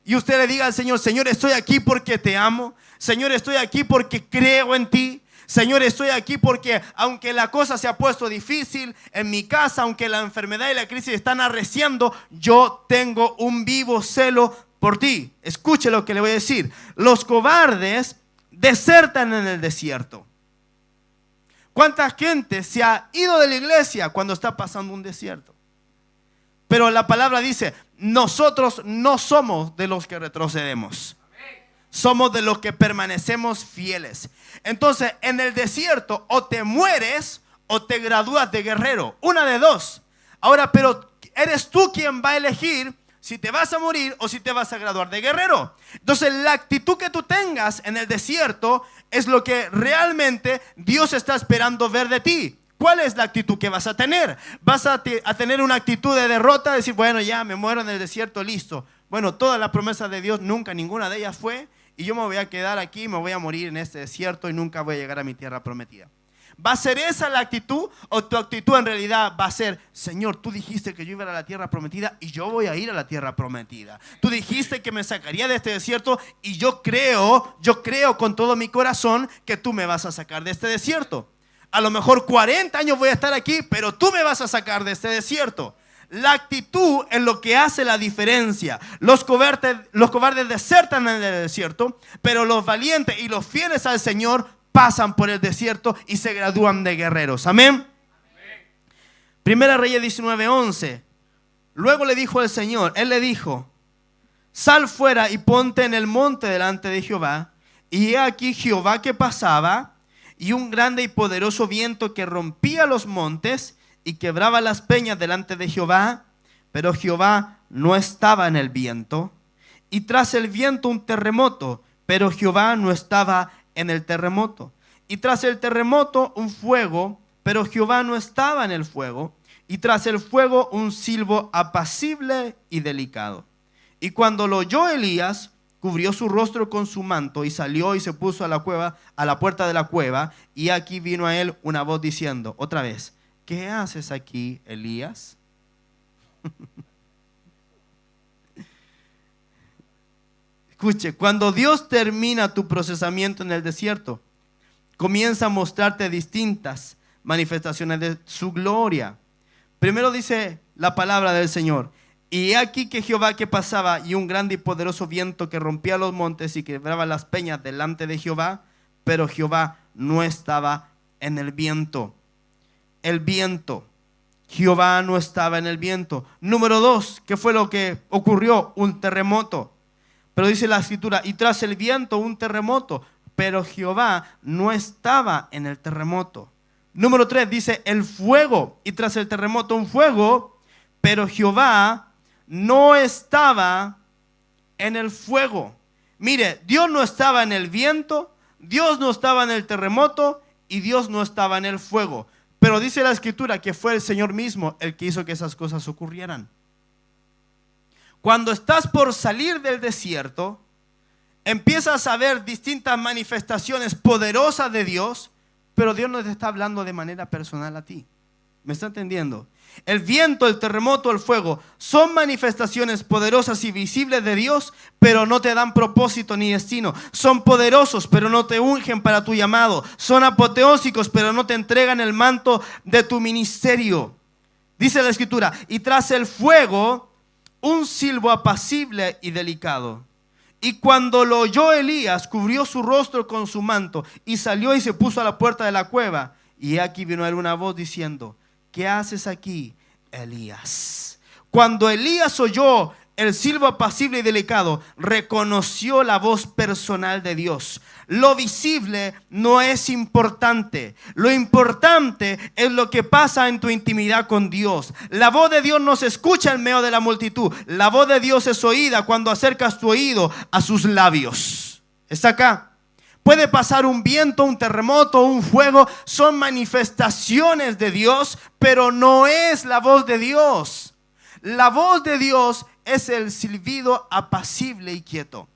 Y usted le diga al Señor: Señor, estoy aquí porque te amo. Señor, estoy aquí porque creo en ti. Señor, estoy aquí porque aunque la cosa se ha puesto difícil en mi casa, aunque la enfermedad y la crisis están arreciando, yo tengo un vivo celo por ti. Escuche lo que le voy a decir. Los cobardes desertan en el desierto. ¿Cuánta gente se ha ido de la iglesia cuando está pasando un desierto? Pero la palabra dice: nosotros no somos de los que retrocedemos. Somos de los que permanecemos fieles. Entonces, en el desierto o te mueres o te gradúas de guerrero. Una de dos. Ahora, pero eres tú quien va a elegir si te vas a morir o si te vas a graduar de guerrero. Entonces, la actitud que tú tengas en el desierto es lo que realmente Dios está esperando ver de ti. ¿Cuál es la actitud que vas a tener? ¿Vas a tener una actitud de derrota? Decir: bueno, ya me muero en el desierto, listo. Bueno, toda la promesa de Dios, nunca ninguna de ellas fue. Y yo me voy a quedar aquí, me voy a morir en este desierto y nunca voy a llegar a mi tierra prometida. ¿Va a ser esa la actitud? ¿O tu actitud en realidad va a ser: Señor, tú dijiste que yo iba a la tierra prometida y yo voy a ir a la tierra prometida? Tú dijiste que me sacaría de este desierto y yo creo con todo mi corazón que tú me vas a sacar de este desierto. A lo mejor 40 años voy a estar aquí, pero tú me vas a sacar de este desierto. La actitud es lo que hace la diferencia. Los cobardes desertan en el desierto, pero los valientes y los fieles al Señor pasan por el desierto y se gradúan de guerreros. Amén. Primera Reyes 19:11. Luego le dijo el Señor, Él le dijo: sal fuera y ponte en el monte delante de Jehová. Y he aquí Jehová que pasaba, y un grande y poderoso viento que rompía los montes y quebraba las peñas delante de Jehová, pero Jehová no estaba en el viento. Y tras el viento un terremoto, pero Jehová no estaba en el terremoto. Y tras el terremoto un fuego, pero Jehová no estaba en el fuego. Y tras el fuego un silbo apacible y delicado. Y cuando lo oyó Elías, cubrió su rostro con su manto y salió y se puso a la puerta de la cueva. Y aquí vino a él una voz diciendo otra vez: ¿qué haces aquí, Elías? Escuche, cuando Dios termina tu procesamiento en el desierto, comienza a mostrarte distintas manifestaciones de su gloria. Primero dice la palabra del Señor: y he aquí que Jehová que pasaba, y un grande y poderoso viento que rompía los montes y quebraba las peñas delante de Jehová, pero Jehová no estaba en el viento. El viento. Jehová no estaba en el viento. Número 2, ¿qué fue lo que ocurrió? Un terremoto. Pero dice la escritura: y tras el viento un terremoto, pero Jehová no estaba en el terremoto. Número 3 dice el fuego, y tras el terremoto un fuego, pero Jehová no estaba en el fuego. Mire, Dios no estaba en el viento, Dios no estaba en el terremoto y Dios no estaba en el fuego. Pero dice la Escritura que fue el Señor mismo el que hizo que esas cosas ocurrieran. Cuando estás por salir del desierto, empiezas a ver distintas manifestaciones poderosas de Dios, pero Dios no te está hablando de manera personal a ti. ¿Me está entendiendo? El viento, el terremoto, el fuego son manifestaciones poderosas y visibles de Dios, pero no te dan propósito ni destino. Son poderosos, pero no te ungen para tu llamado. Son apoteósicos, pero no te entregan el manto de tu ministerio. Dice la Escritura: y tras el fuego, un silbo apacible y delicado. Y cuando lo oyó Elías, cubrió su rostro con su manto y salió y se puso a la puerta de la cueva. Y aquí vino a él una voz diciendo: ¿qué haces aquí, Elías? Cuando Elías oyó el silbo apacible y delicado, reconoció la voz personal de Dios. Lo visible no es importante. Lo importante es lo que pasa en tu intimidad con Dios. La voz de Dios no se escucha en medio de la multitud. La voz de Dios es oída cuando acercas tu oído a sus labios. ¿Está acá? Puede pasar un viento, un terremoto, un fuego. Son manifestaciones de Dios, pero no es la voz de Dios. La voz de Dios es el silbido apacible y quieto.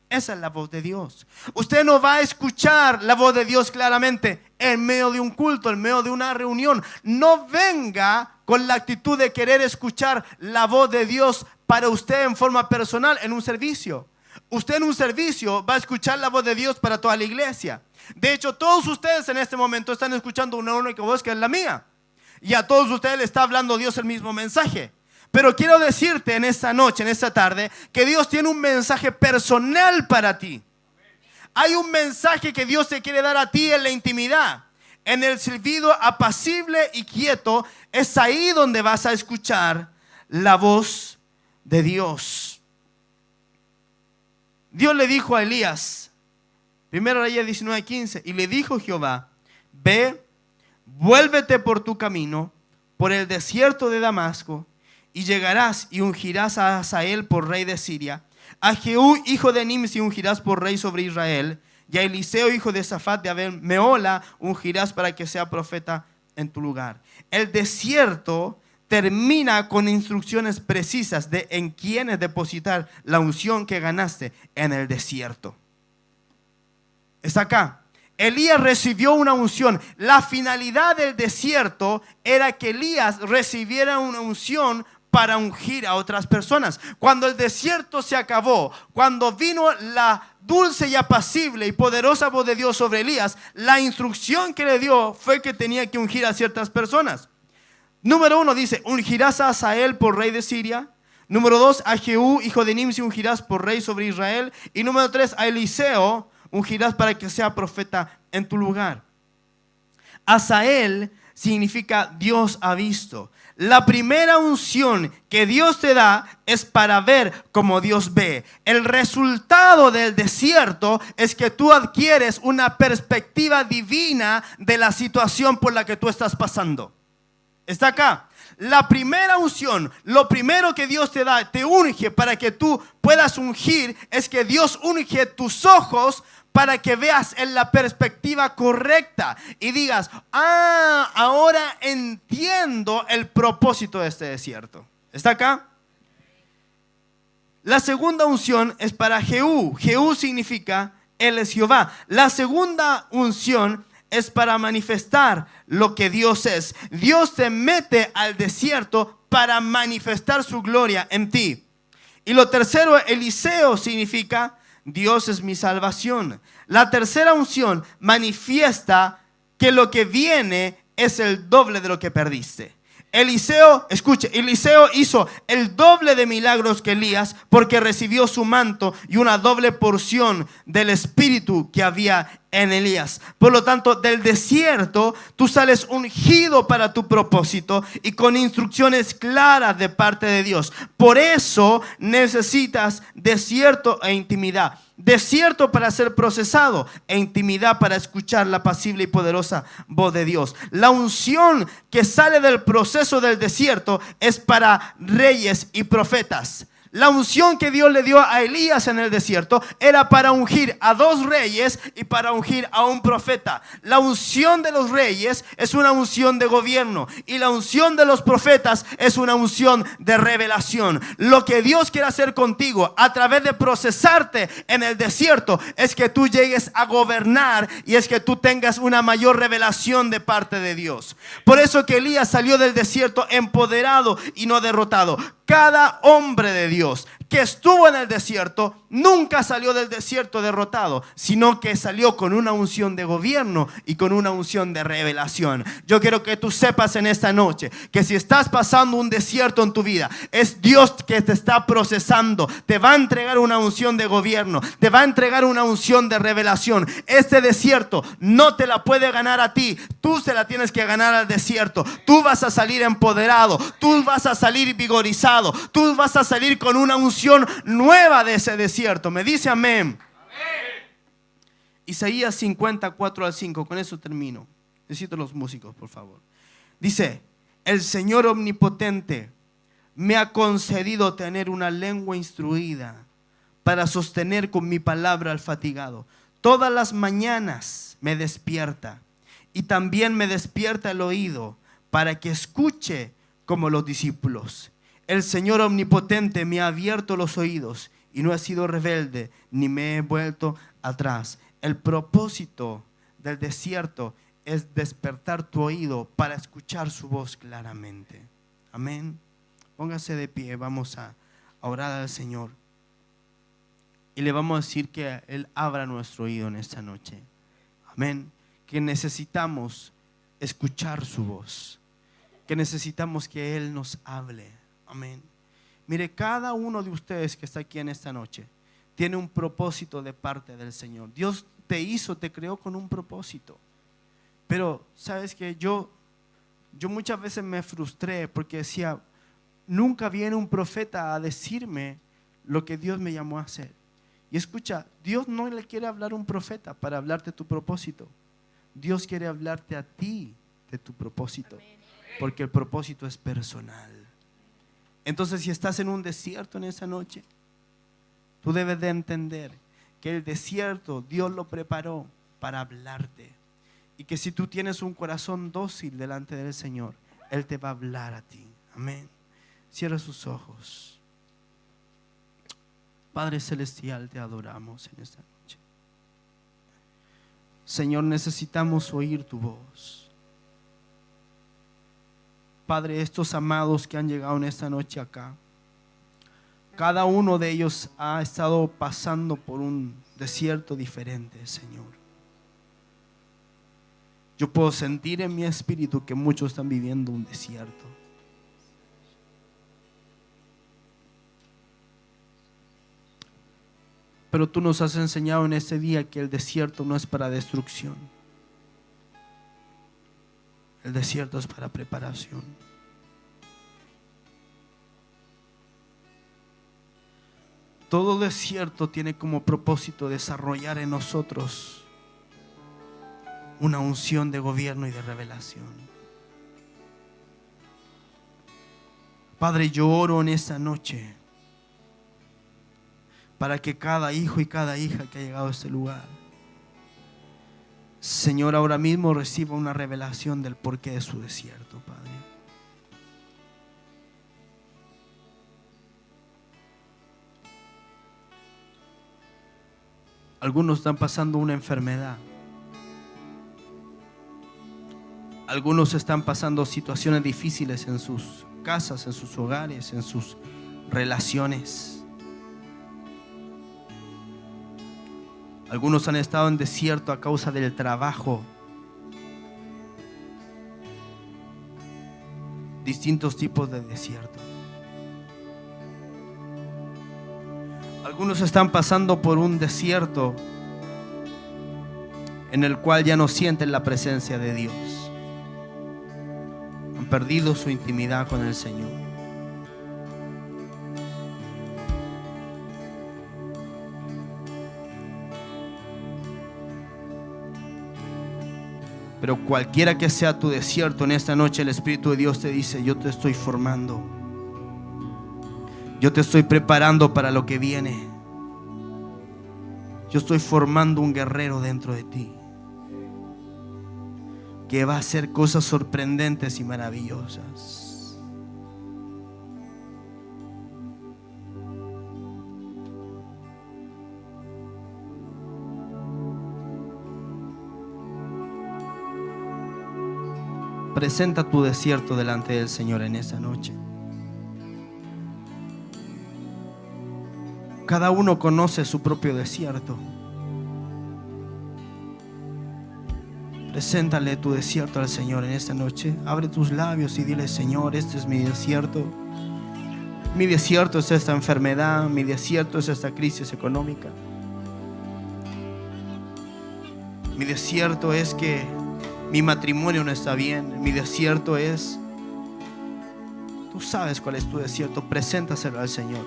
Esa es la voz de Dios. Usted no va a escuchar la voz de Dios claramente en medio de un culto, en medio de una reunión. No venga con la actitud de querer escuchar la voz de Dios para usted en forma personal en un servicio. Usted en un servicio va a escuchar la voz de Dios para toda la iglesia. De hecho, todos ustedes en este momento están escuchando una única voz, que es la mía. Y a todos ustedes le está hablando Dios el mismo mensaje. Pero quiero decirte en esta noche, en esta tarde, que Dios tiene un mensaje personal para ti. Hay un mensaje que Dios te quiere dar a ti en la intimidad. En el silbido apacible y quieto, es ahí donde vas a escuchar la voz de Dios. Dios le dijo a Elías, 1 Reyes 19:15, y le dijo Jehová: ve, vuélvete por tu camino, por el desierto de Damasco, y llegarás y ungirás a Hazael por rey de Siria, a Jehú hijo de Nimsi ungirás por rey sobre Israel, y a Eliseo hijo de Safat de Abel Meola ungirás para que sea profeta en tu lugar. El desierto termina con instrucciones precisas de en quiénes depositar la unción que ganaste en el desierto. Está acá. Elías recibió una unción. La finalidad del desierto era que Elías recibiera una unción para ungir a otras personas. Cuando el desierto se acabó, cuando vino la dulce y apacible y poderosa voz de Dios sobre Elías, la instrucción que le dio fue que tenía que ungir a ciertas personas. Número 1 dice: ungirás a Hazael por rey de Siria. Número 2, a Jehú hijo de Nimsi ungirás por rey sobre Israel. Y número 3, a Eliseo ungirás para que sea profeta en tu lugar. Hazael significa Dios ha visto. La primera unción que Dios te da es para ver como Dios ve. El resultado del desierto es que tú adquieres una perspectiva divina de la situación por la que tú estás pasando. Está acá. La primera unción, lo primero que Dios te da, te unge para que tú puedas ungir, es que Dios unge tus ojos para que veas en la perspectiva correcta y digas: ahora entiendo el propósito de este desierto. ¿Está acá? La segunda unción es para Jehú. Jehú significa Él es Jehová. La segunda unción es para manifestar lo que Dios es. Dios te mete al desierto para manifestar su gloria en ti. Y lo tercero, Eliseo, significa Dios es mi salvación. La tercera unción manifiesta que lo que viene es el doble de lo que perdiste. Eliseo, escuche, Eliseo hizo el doble de milagros que Elías porque recibió su manto y una doble porción del espíritu que había en Elías. Por lo tanto, del desierto tú sales ungido para tu propósito y con instrucciones claras de parte de Dios. Por eso necesitas desierto e intimidad. Desierto para ser procesado e intimidad para escuchar la apacible y poderosa voz de Dios. La unción que sale del proceso del desierto es para reyes y profetas. La unción que Dios le dio a Elías en el desierto era para ungir a 2 reyes y para ungir a un profeta. La unción de los reyes es una unción de gobierno y la unción de los profetas es una unción de revelación. Lo que Dios quiere hacer contigo a través de procesarte en el desierto es que tú llegues a gobernar y es que tú tengas una mayor revelación de parte de Dios. Por eso que Elías salió del desierto empoderado y no derrotado. Cada hombre de Dios que estuvo en el desierto nunca salió del desierto derrotado, sino que salió con una unción de gobierno y con una unción de revelación. Yo quiero que tú sepas en esta noche que si estás pasando un desierto en tu vida, es Dios que te está procesando. Te va a entregar una unción de gobierno, te va a entregar una unción de revelación. Este desierto no te la puede ganar a ti, tú se la tienes que ganar al desierto. Tú vas a salir empoderado, tú vas a salir vigorizado, tú vas a salir con una unción nueva de ese desierto. Me dice amén. Isaías 54:5. Con eso termino. Necesito los músicos, por favor. Dice: el Señor omnipotente me ha concedido tener una lengua instruida para sostener con mi palabra al fatigado. Todas las mañanas me despierta y también me despierta el oído para que escuche como los discípulos. El Señor omnipotente me ha abierto los oídos y no he sido rebelde ni me he vuelto atrás. El propósito del desierto es despertar tu oído para escuchar su voz claramente. Amén. Póngase de pie, vamos a orar al Señor y le vamos a decir que Él abra nuestro oído en esta noche. Amén. Que necesitamos escuchar su voz, que necesitamos que Él nos hable. Amén. Mire, cada uno de ustedes que está aquí en esta noche tiene un propósito de parte del Señor. Dios te hizo, te creó con un propósito. Pero sabes que yo muchas veces me frustré porque decía, nunca viene un profeta a decirme lo que Dios me llamó a hacer. Y escucha, Dios no le quiere hablar a un profeta para hablarte tu propósito. Dios quiere hablarte a ti de tu propósito, porque el propósito es personal. Entonces, si estás en un desierto en esa noche, tú debes de entender que el desierto Dios lo preparó para hablarte. Y que si tú tienes un corazón dócil delante del Señor, Él te va a hablar a ti. Amén. Cierra sus ojos. Padre celestial, te adoramos en esta noche. Señor, necesitamos oír tu voz. Padre, estos amados que han llegado en esta noche acá, cada uno de ellos ha estado pasando por un desierto diferente, Señor. Yo puedo sentir en mi espíritu que muchos están viviendo un desierto. Pero tú nos has enseñado en este día que el desierto no es para destrucción. El desierto es para preparación. Todo desierto tiene como propósito desarrollar en nosotros una unción de gobierno y de revelación. Padre, yo oro en esta noche para que cada hijo y cada hija que ha llegado a este lugar, Señor, ahora mismo reciba una revelación del porqué de su desierto, Padre. Algunos están pasando una enfermedad. Algunos están pasando situaciones difíciles en sus casas, en sus hogares, en sus relaciones. Algunos han estado en desierto a causa del trabajo. Distintos tipos de desierto. Algunos están pasando por un desierto en el cual ya no sienten la presencia de Dios. Han perdido su intimidad con el Señor. Pero cualquiera que sea tu desierto en esta noche, el Espíritu de Dios te dice: yo te estoy formando. Yo te estoy preparando para lo que viene. Yo estoy formando un guerrero dentro de ti que va a hacer cosas sorprendentes y maravillosas. Presenta tu desierto delante del Señor en esta noche. Cada uno conoce su propio desierto. Preséntale tu desierto al Señor en esta noche. Abre tus labios y dile: Señor, este es mi desierto. Mi desierto es esta enfermedad. Mi desierto es esta crisis económica. Mi desierto es que mi matrimonio no está bien. Mi desierto es... Tú sabes cuál es tu desierto. Preséntaselo al Señor.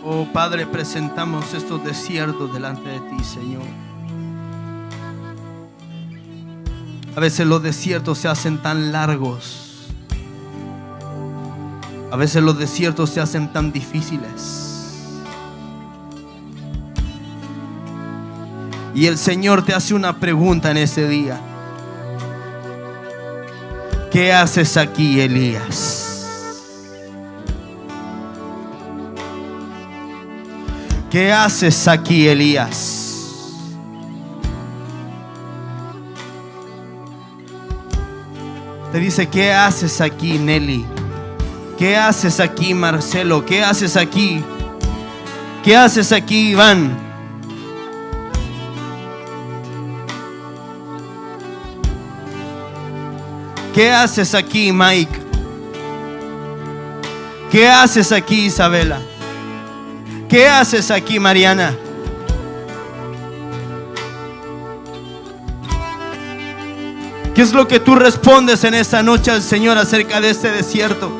Oh Padre, presentamos estos desiertos delante de ti, Señor. A veces los desiertos se hacen tan largos. A veces los desiertos se hacen tan difíciles. Y el Señor te hace una pregunta en ese día. ¿Qué haces aquí, Elías? ¿Qué haces aquí, Elías? Te dice: ¿qué haces aquí, Nelly? ¿Qué haces aquí, Marcelo? ¿Qué haces aquí? ¿Qué haces aquí, Iván? ¿Qué haces aquí, Mike? ¿Qué haces aquí, Isabela? ¿Qué haces aquí, Mariana? ¿Qué es lo que tú respondes en esta noche al Señor acerca de este desierto?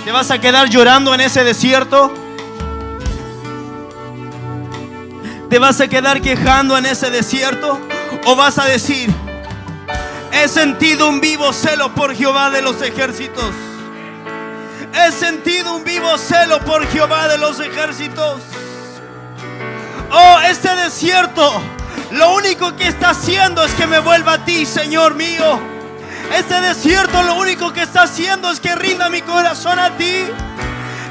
¿Te vas a quedar llorando en ese desierto? ¿Te vas a quedar quejando en ese desierto? ¿O vas a decir: he sentido un vivo celo por Jehová de los ejércitos? He sentido un vivo celo por Jehová de los ejércitos. Oh, este desierto lo único que está haciendo es que me vuelva a ti, Señor mío. Este desierto lo único que está haciendo es que rinda mi corazón a ti.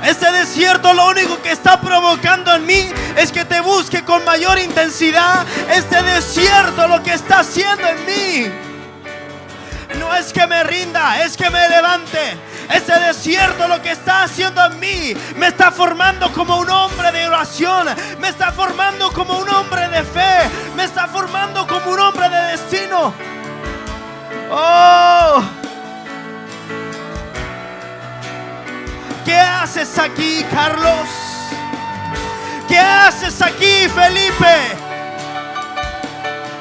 Este desierto lo único que está provocando en mí es que te busque con mayor intensidad. Este desierto lo que está haciendo en mí no es que me rinda, es que me levante. Este desierto lo que está haciendo en mí me está formando como un hombre de oración, me está formando como un hombre de fe, me está formando como un hombre de destino. Oh, ¿qué haces aquí, Carlos? ¿Qué haces aquí, Felipe?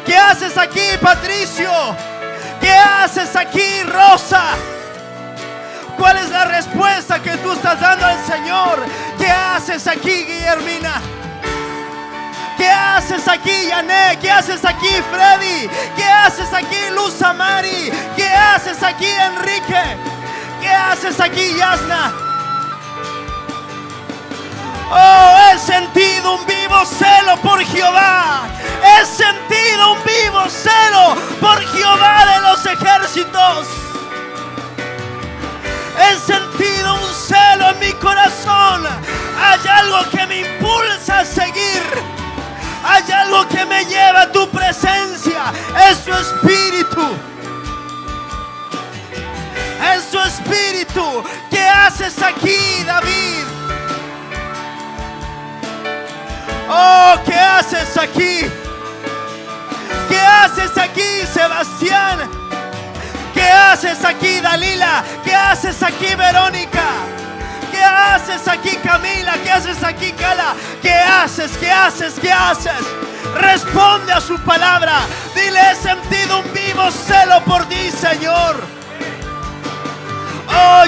¿Qué haces aquí, Patricio? ¿Qué haces aquí, Rosa? ¿Cuál es la respuesta que tú estás dando al Señor? ¿Qué haces aquí, Guillermina? ¿Qué haces aquí, Yané? ¿Qué haces aquí, Freddy? ¿Qué haces aquí, Luz Amari? ¿Qué haces aquí, Enrique? ¿Qué haces aquí, Yasna? Oh, he sentido un vivo celo por Jehová. He sentido un vivo celo por Jehová de los ejércitos. He sentido un celo en mi corazón. Hay algo que me impulsa a seguir. Hay algo que me lleva a tu presencia. Es tu espíritu. Es tu espíritu. ¿Qué haces aquí, David? Oh, ¿qué haces aquí? ¿Qué haces aquí, Sebastián? ¿Qué haces aquí, Dalila? ¿Qué haces aquí, Verónica? ¿Qué haces aquí, Camila? ¿Qué haces aquí, Cala? ¿Qué haces? ¿Qué haces? ¿Qué haces? Responde a su palabra. Dile: he sentido un vivo celo por ti, Señor.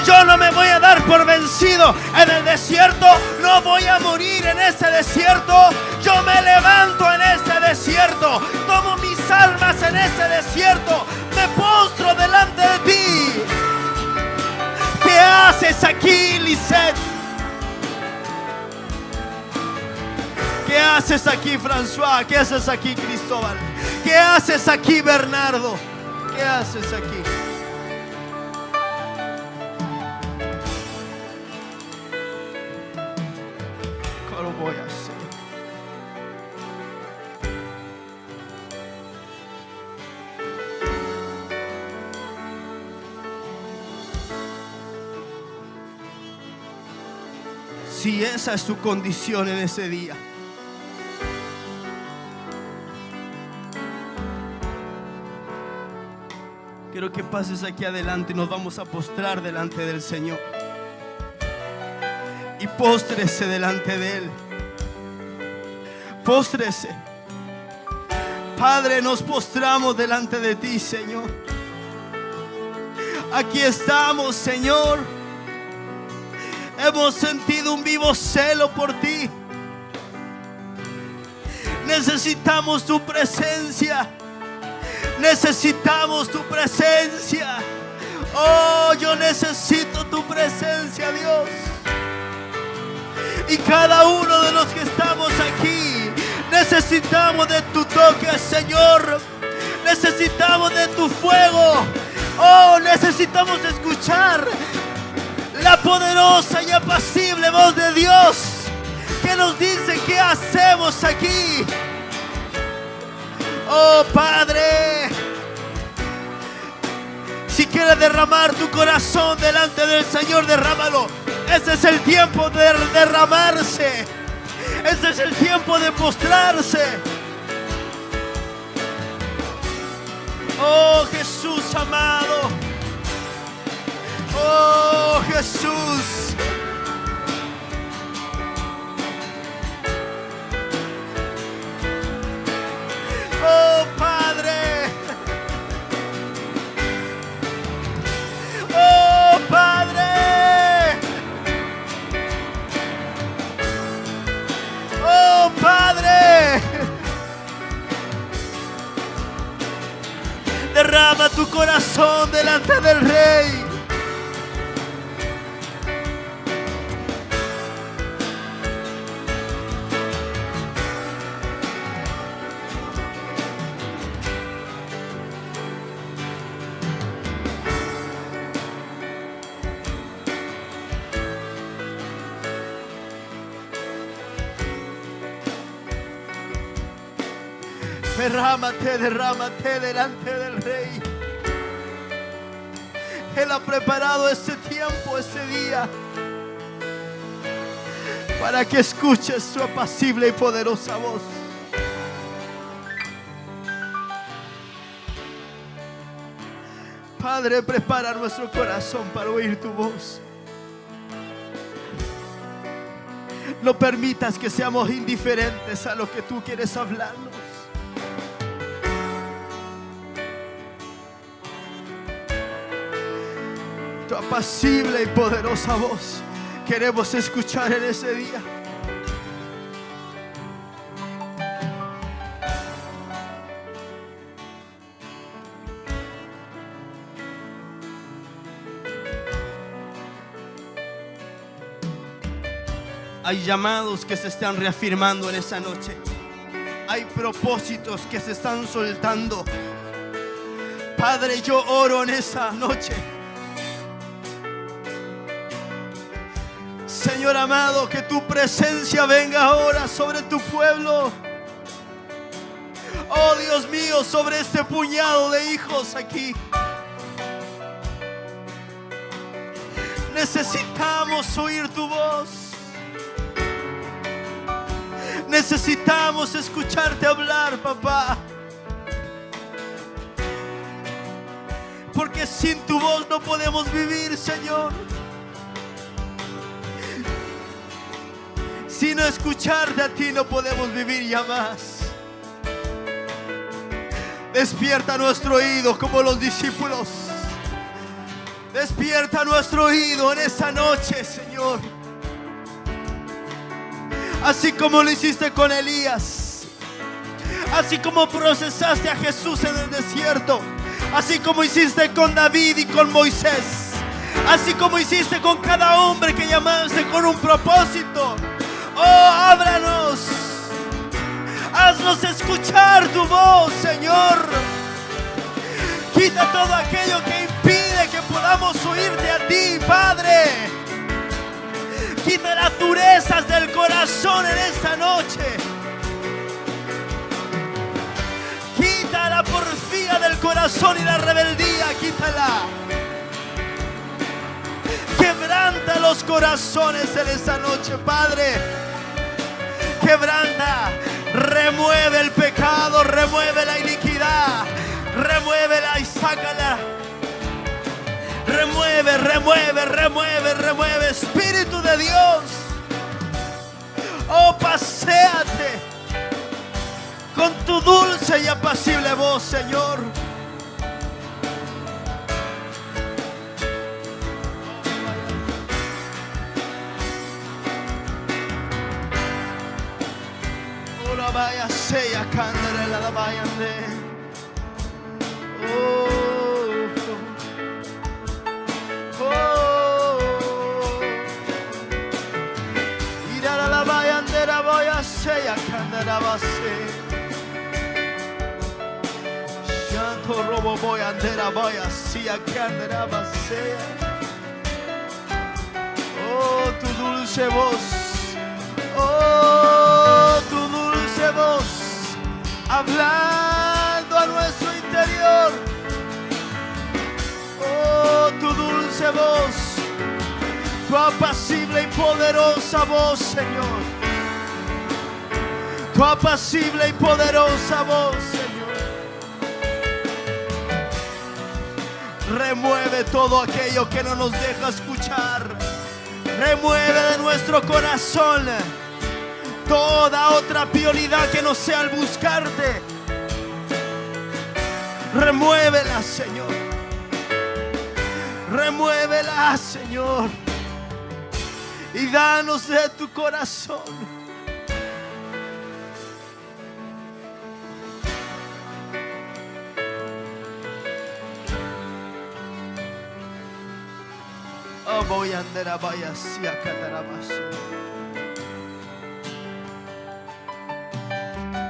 Yo no me voy a dar por vencido en el desierto. No voy a morir en ese desierto. Yo me levanto en ese desierto. Tomo mis almas en ese desierto. Me postro delante de ti. ¿Qué haces aquí, Lisette? ¿Qué haces aquí, François? ¿Qué haces aquí, Cristóbal? ¿Qué haces aquí, Bernardo? ¿Qué haces aquí? ¿Qué lo voy a hacer? Si esa es tu condición en ese día, quiero que pases aquí adelante y nos vamos a postrar delante del Señor. Y póstrese delante de Él. Póstrese. Padre, nos postramos delante de ti, Señor. Aquí estamos, Señor. Hemos sentido un vivo celo por ti. Necesitamos tu presencia. Necesitamos tu presencia. Oh, yo necesito tu presencia, Dios. Y cada uno de los que estamos aquí necesitamos de tu toque, Señor. Necesitamos de tu fuego. Oh, necesitamos escuchar la poderosa y apacible voz de Dios que nos dice qué hacemos aquí. Oh, Padre, si quieres derramar tu corazón delante del Señor, derrámalo. Ese es el tiempo de derramarse. Ese es el tiempo de postrarse. Oh, Jesús amado. Oh, Jesús. Oh, Padre. Oh, Padre. Oh, Padre. Derrama tu corazón delante del Rey. Derrámate, derrámate delante del Rey. Él ha preparado este tiempo, este día, para que escuches su apacible y poderosa voz. Padre, prepara nuestro corazón para oír tu voz. No permitas que seamos indiferentes a lo que tú quieres hablarnos. Tu apacible y poderosa voz queremos escuchar en ese día. Hay llamados que se están reafirmando en esa noche. Hay propósitos que se están soltando. Padre, yo oro en esa noche. Señor amado, que tu presencia venga ahora sobre tu pueblo. Oh Dios mío, sobre este puñado de hijos aquí. Necesitamos oír tu voz. Necesitamos escucharte hablar, papá. Porque sin tu voz no podemos vivir, Señor. Sin escucharte a ti no podemos vivir ya más. Despierta nuestro oído como los discípulos. Despierta nuestro oído en esta noche, Señor. Así como lo hiciste con Elías, así como procesaste a Jesús en el desierto, así como hiciste con David y con Moisés, así como hiciste con cada hombre que llamaste con un propósito. Oh, ábranos, haznos escuchar tu voz, Señor. Quita todo aquello que impide que podamos oírte a ti, Padre. Quita las durezas del corazón en esta noche. Quita la porfía del corazón y la rebeldía, quítala. Quebranta los corazones en esta noche, Padre. Quebranta, remueve el pecado, remueve la iniquidad, remuévela y sácala. Remueve, remueve, remueve, remueve, Espíritu de Dios. Oh, paséate con tu dulce y apacible voz, Señor. Oh, la vaya sea candela, la vaya de. Oh. Seya candela base, Shanto robo voy andera voy así a candela base. Oh, tu dulce voz, oh, tu dulce voz, hablando a nuestro interior. Oh, tu dulce voz, tu apacible y poderosa voz, Señor. Tu apacible y poderosa voz, Señor. Remueve todo aquello que no nos deja escuchar. Remueve de nuestro corazón toda otra prioridad que no sea el buscarte. Remuévela, Señor. Remuévela, Señor. Y danos de tu corazón. Voy a andar a vaya si a catarabas.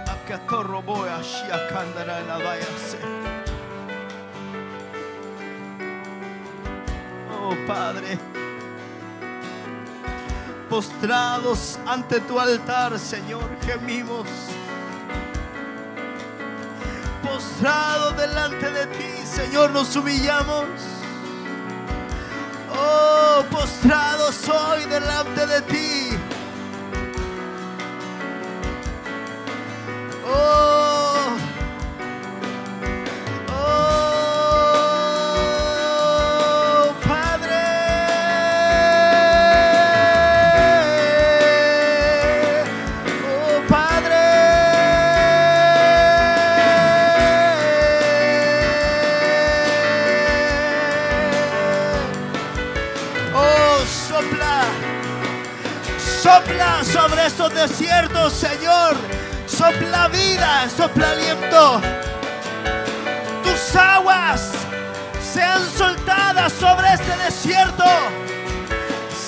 A catorro voy a si a candara en la vaya se. Oh, Padre, postrados ante tu altar, Señor, gemimos. Postrados delante de ti, Señor, nos humillamos. Oh, postrado soy delante de ti. Oh, oh, Padre. Oh, Padre. Sopla sobre estos desiertos, Señor. Sopla vida, sopla aliento. Tus aguas sean soltadas sobre este desierto.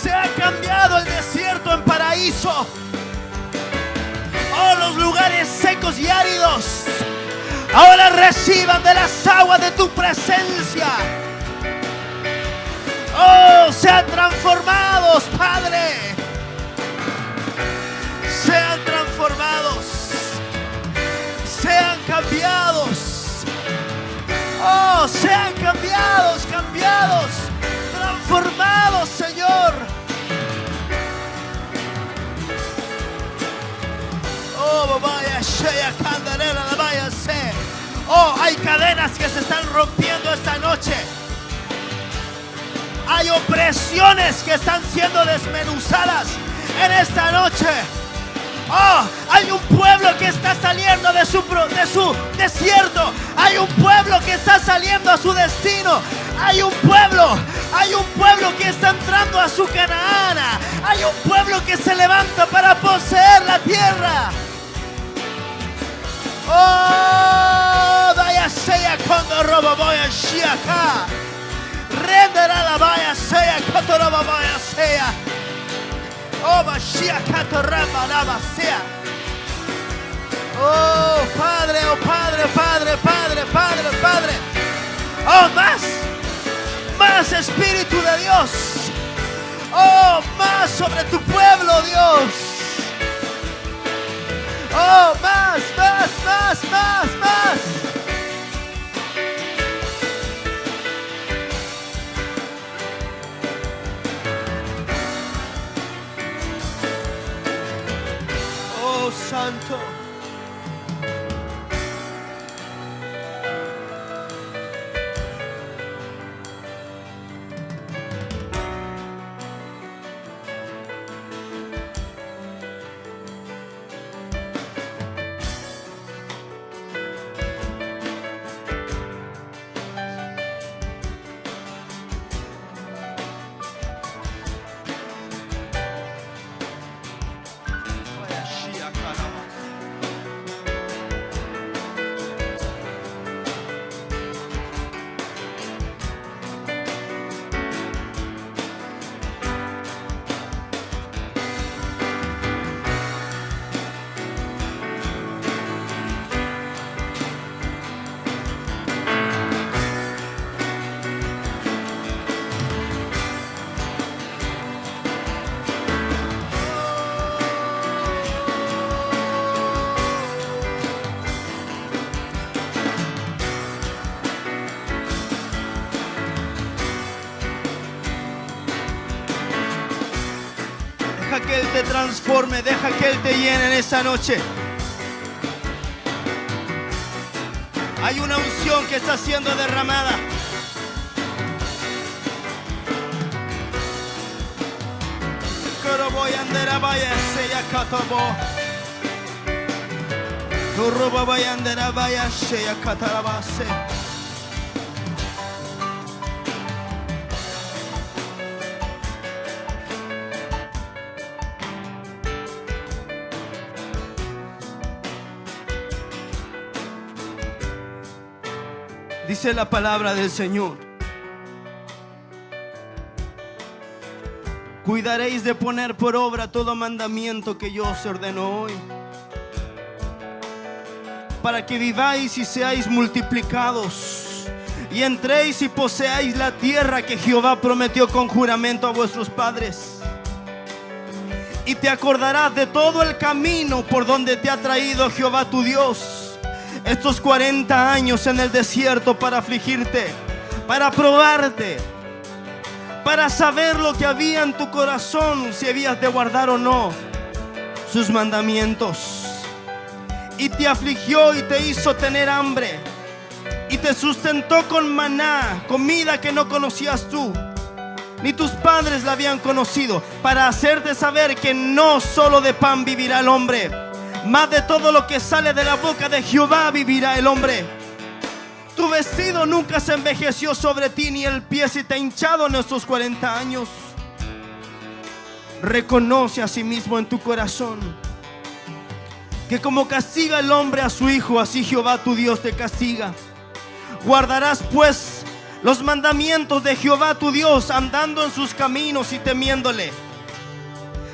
Se ha cambiado el desierto en paraíso. Oh, los lugares secos y áridos ahora reciban de las aguas de tu presencia. Oh, sean transformados, Padre. Sean transformados, sean cambiados. Oh, sean cambiados, transformados, Señor. Oh, vaya, sheya candelera, vaya, se. Oh, hay cadenas que se están rompiendo esta noche. Hay opresiones que están siendo desmenuzadas en esta noche. Oh, hay un pueblo que está saliendo de su desierto. Hay un pueblo que está saliendo a su destino. Hay un pueblo que está entrando a su Canaán. Hay un pueblo que se levanta para poseer la tierra. Oh, vaya sea cuando robo voy a Shiaka. Renderá la vaya sea cuando robo voy a sea. Oh, Shiaka torramba la sea. Oh, Padre, oh Padre, Padre, Padre, Padre, Padre. Oh, más Espíritu de Dios. Oh, más sobre tu pueblo, Dios. Oh, más. Oh, Santo. Deja que Él te transforme, deja que Él te llene en esa noche. Hay una unción que está siendo derramada. Dice la palabra del Señor: cuidaréis de poner por obra todo mandamiento que yo os ordeno hoy, para que viváis y seáis multiplicados, y entréis y poseáis la tierra que Jehová prometió con juramento a vuestros padres. Y te acordarás de todo el camino por donde te ha traído Jehová tu Dios estos 40 años en el desierto, para afligirte, para probarte, para saber lo que había en tu corazón, si habías de guardar o no sus mandamientos. Y te afligió y te hizo tener hambre, y te sustentó con maná, comida que no conocías tú, ni tus padres la habían conocido, para hacerte saber que no solo de pan vivirá el hombre, más de todo lo que sale de la boca de Jehová vivirá el hombre. Tu vestido nunca se envejeció sobre ti, ni el pie se te ha hinchado en estos 40 años. Reconoce a sí mismo en tu corazón que como castiga el hombre a su hijo, así Jehová tu Dios te castiga. Guardarás pues los mandamientos de Jehová tu Dios, andando en sus caminos y temiéndole.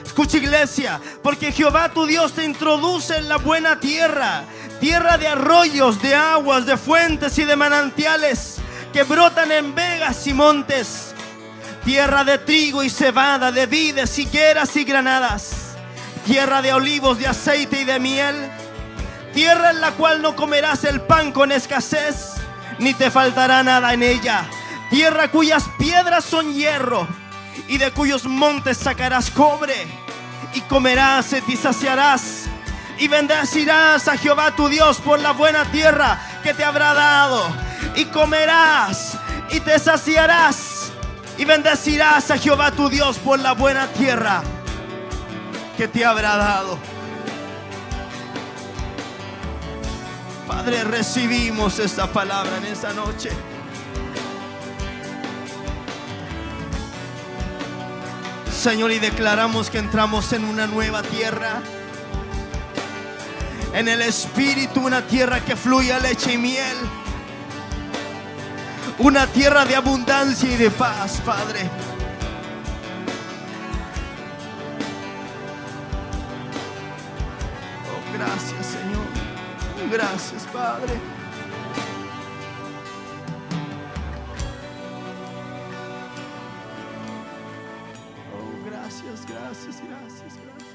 Escucha, iglesia, porque Jehová tu Dios te introduce en la buena tierra, tierra de arroyos, de aguas, de fuentes y de manantiales que brotan en vegas y montes, tierra de trigo y cebada, de vides, higueras y granadas, tierra de olivos, de aceite y de miel, tierra en la cual no comerás el pan con escasez, ni te faltará nada en ella, tierra cuyas piedras son hierro, y de cuyos montes sacarás cobre, y comerás y te saciarás, y bendecirás a Jehová tu Dios por la buena tierra que te habrá dado, y comerás y te saciarás, y bendecirás a Jehová tu Dios por la buena tierra que te habrá dado. Padre, recibimos esta palabra en esta noche. Señor, y declaramos que entramos en una nueva tierra, en el Espíritu, una tierra que fluye leche y miel, una tierra de abundancia y de paz, Padre. Oh, gracias, Señor. Gracias, Padre. Oh, gracias, gracias, gracias, gracias.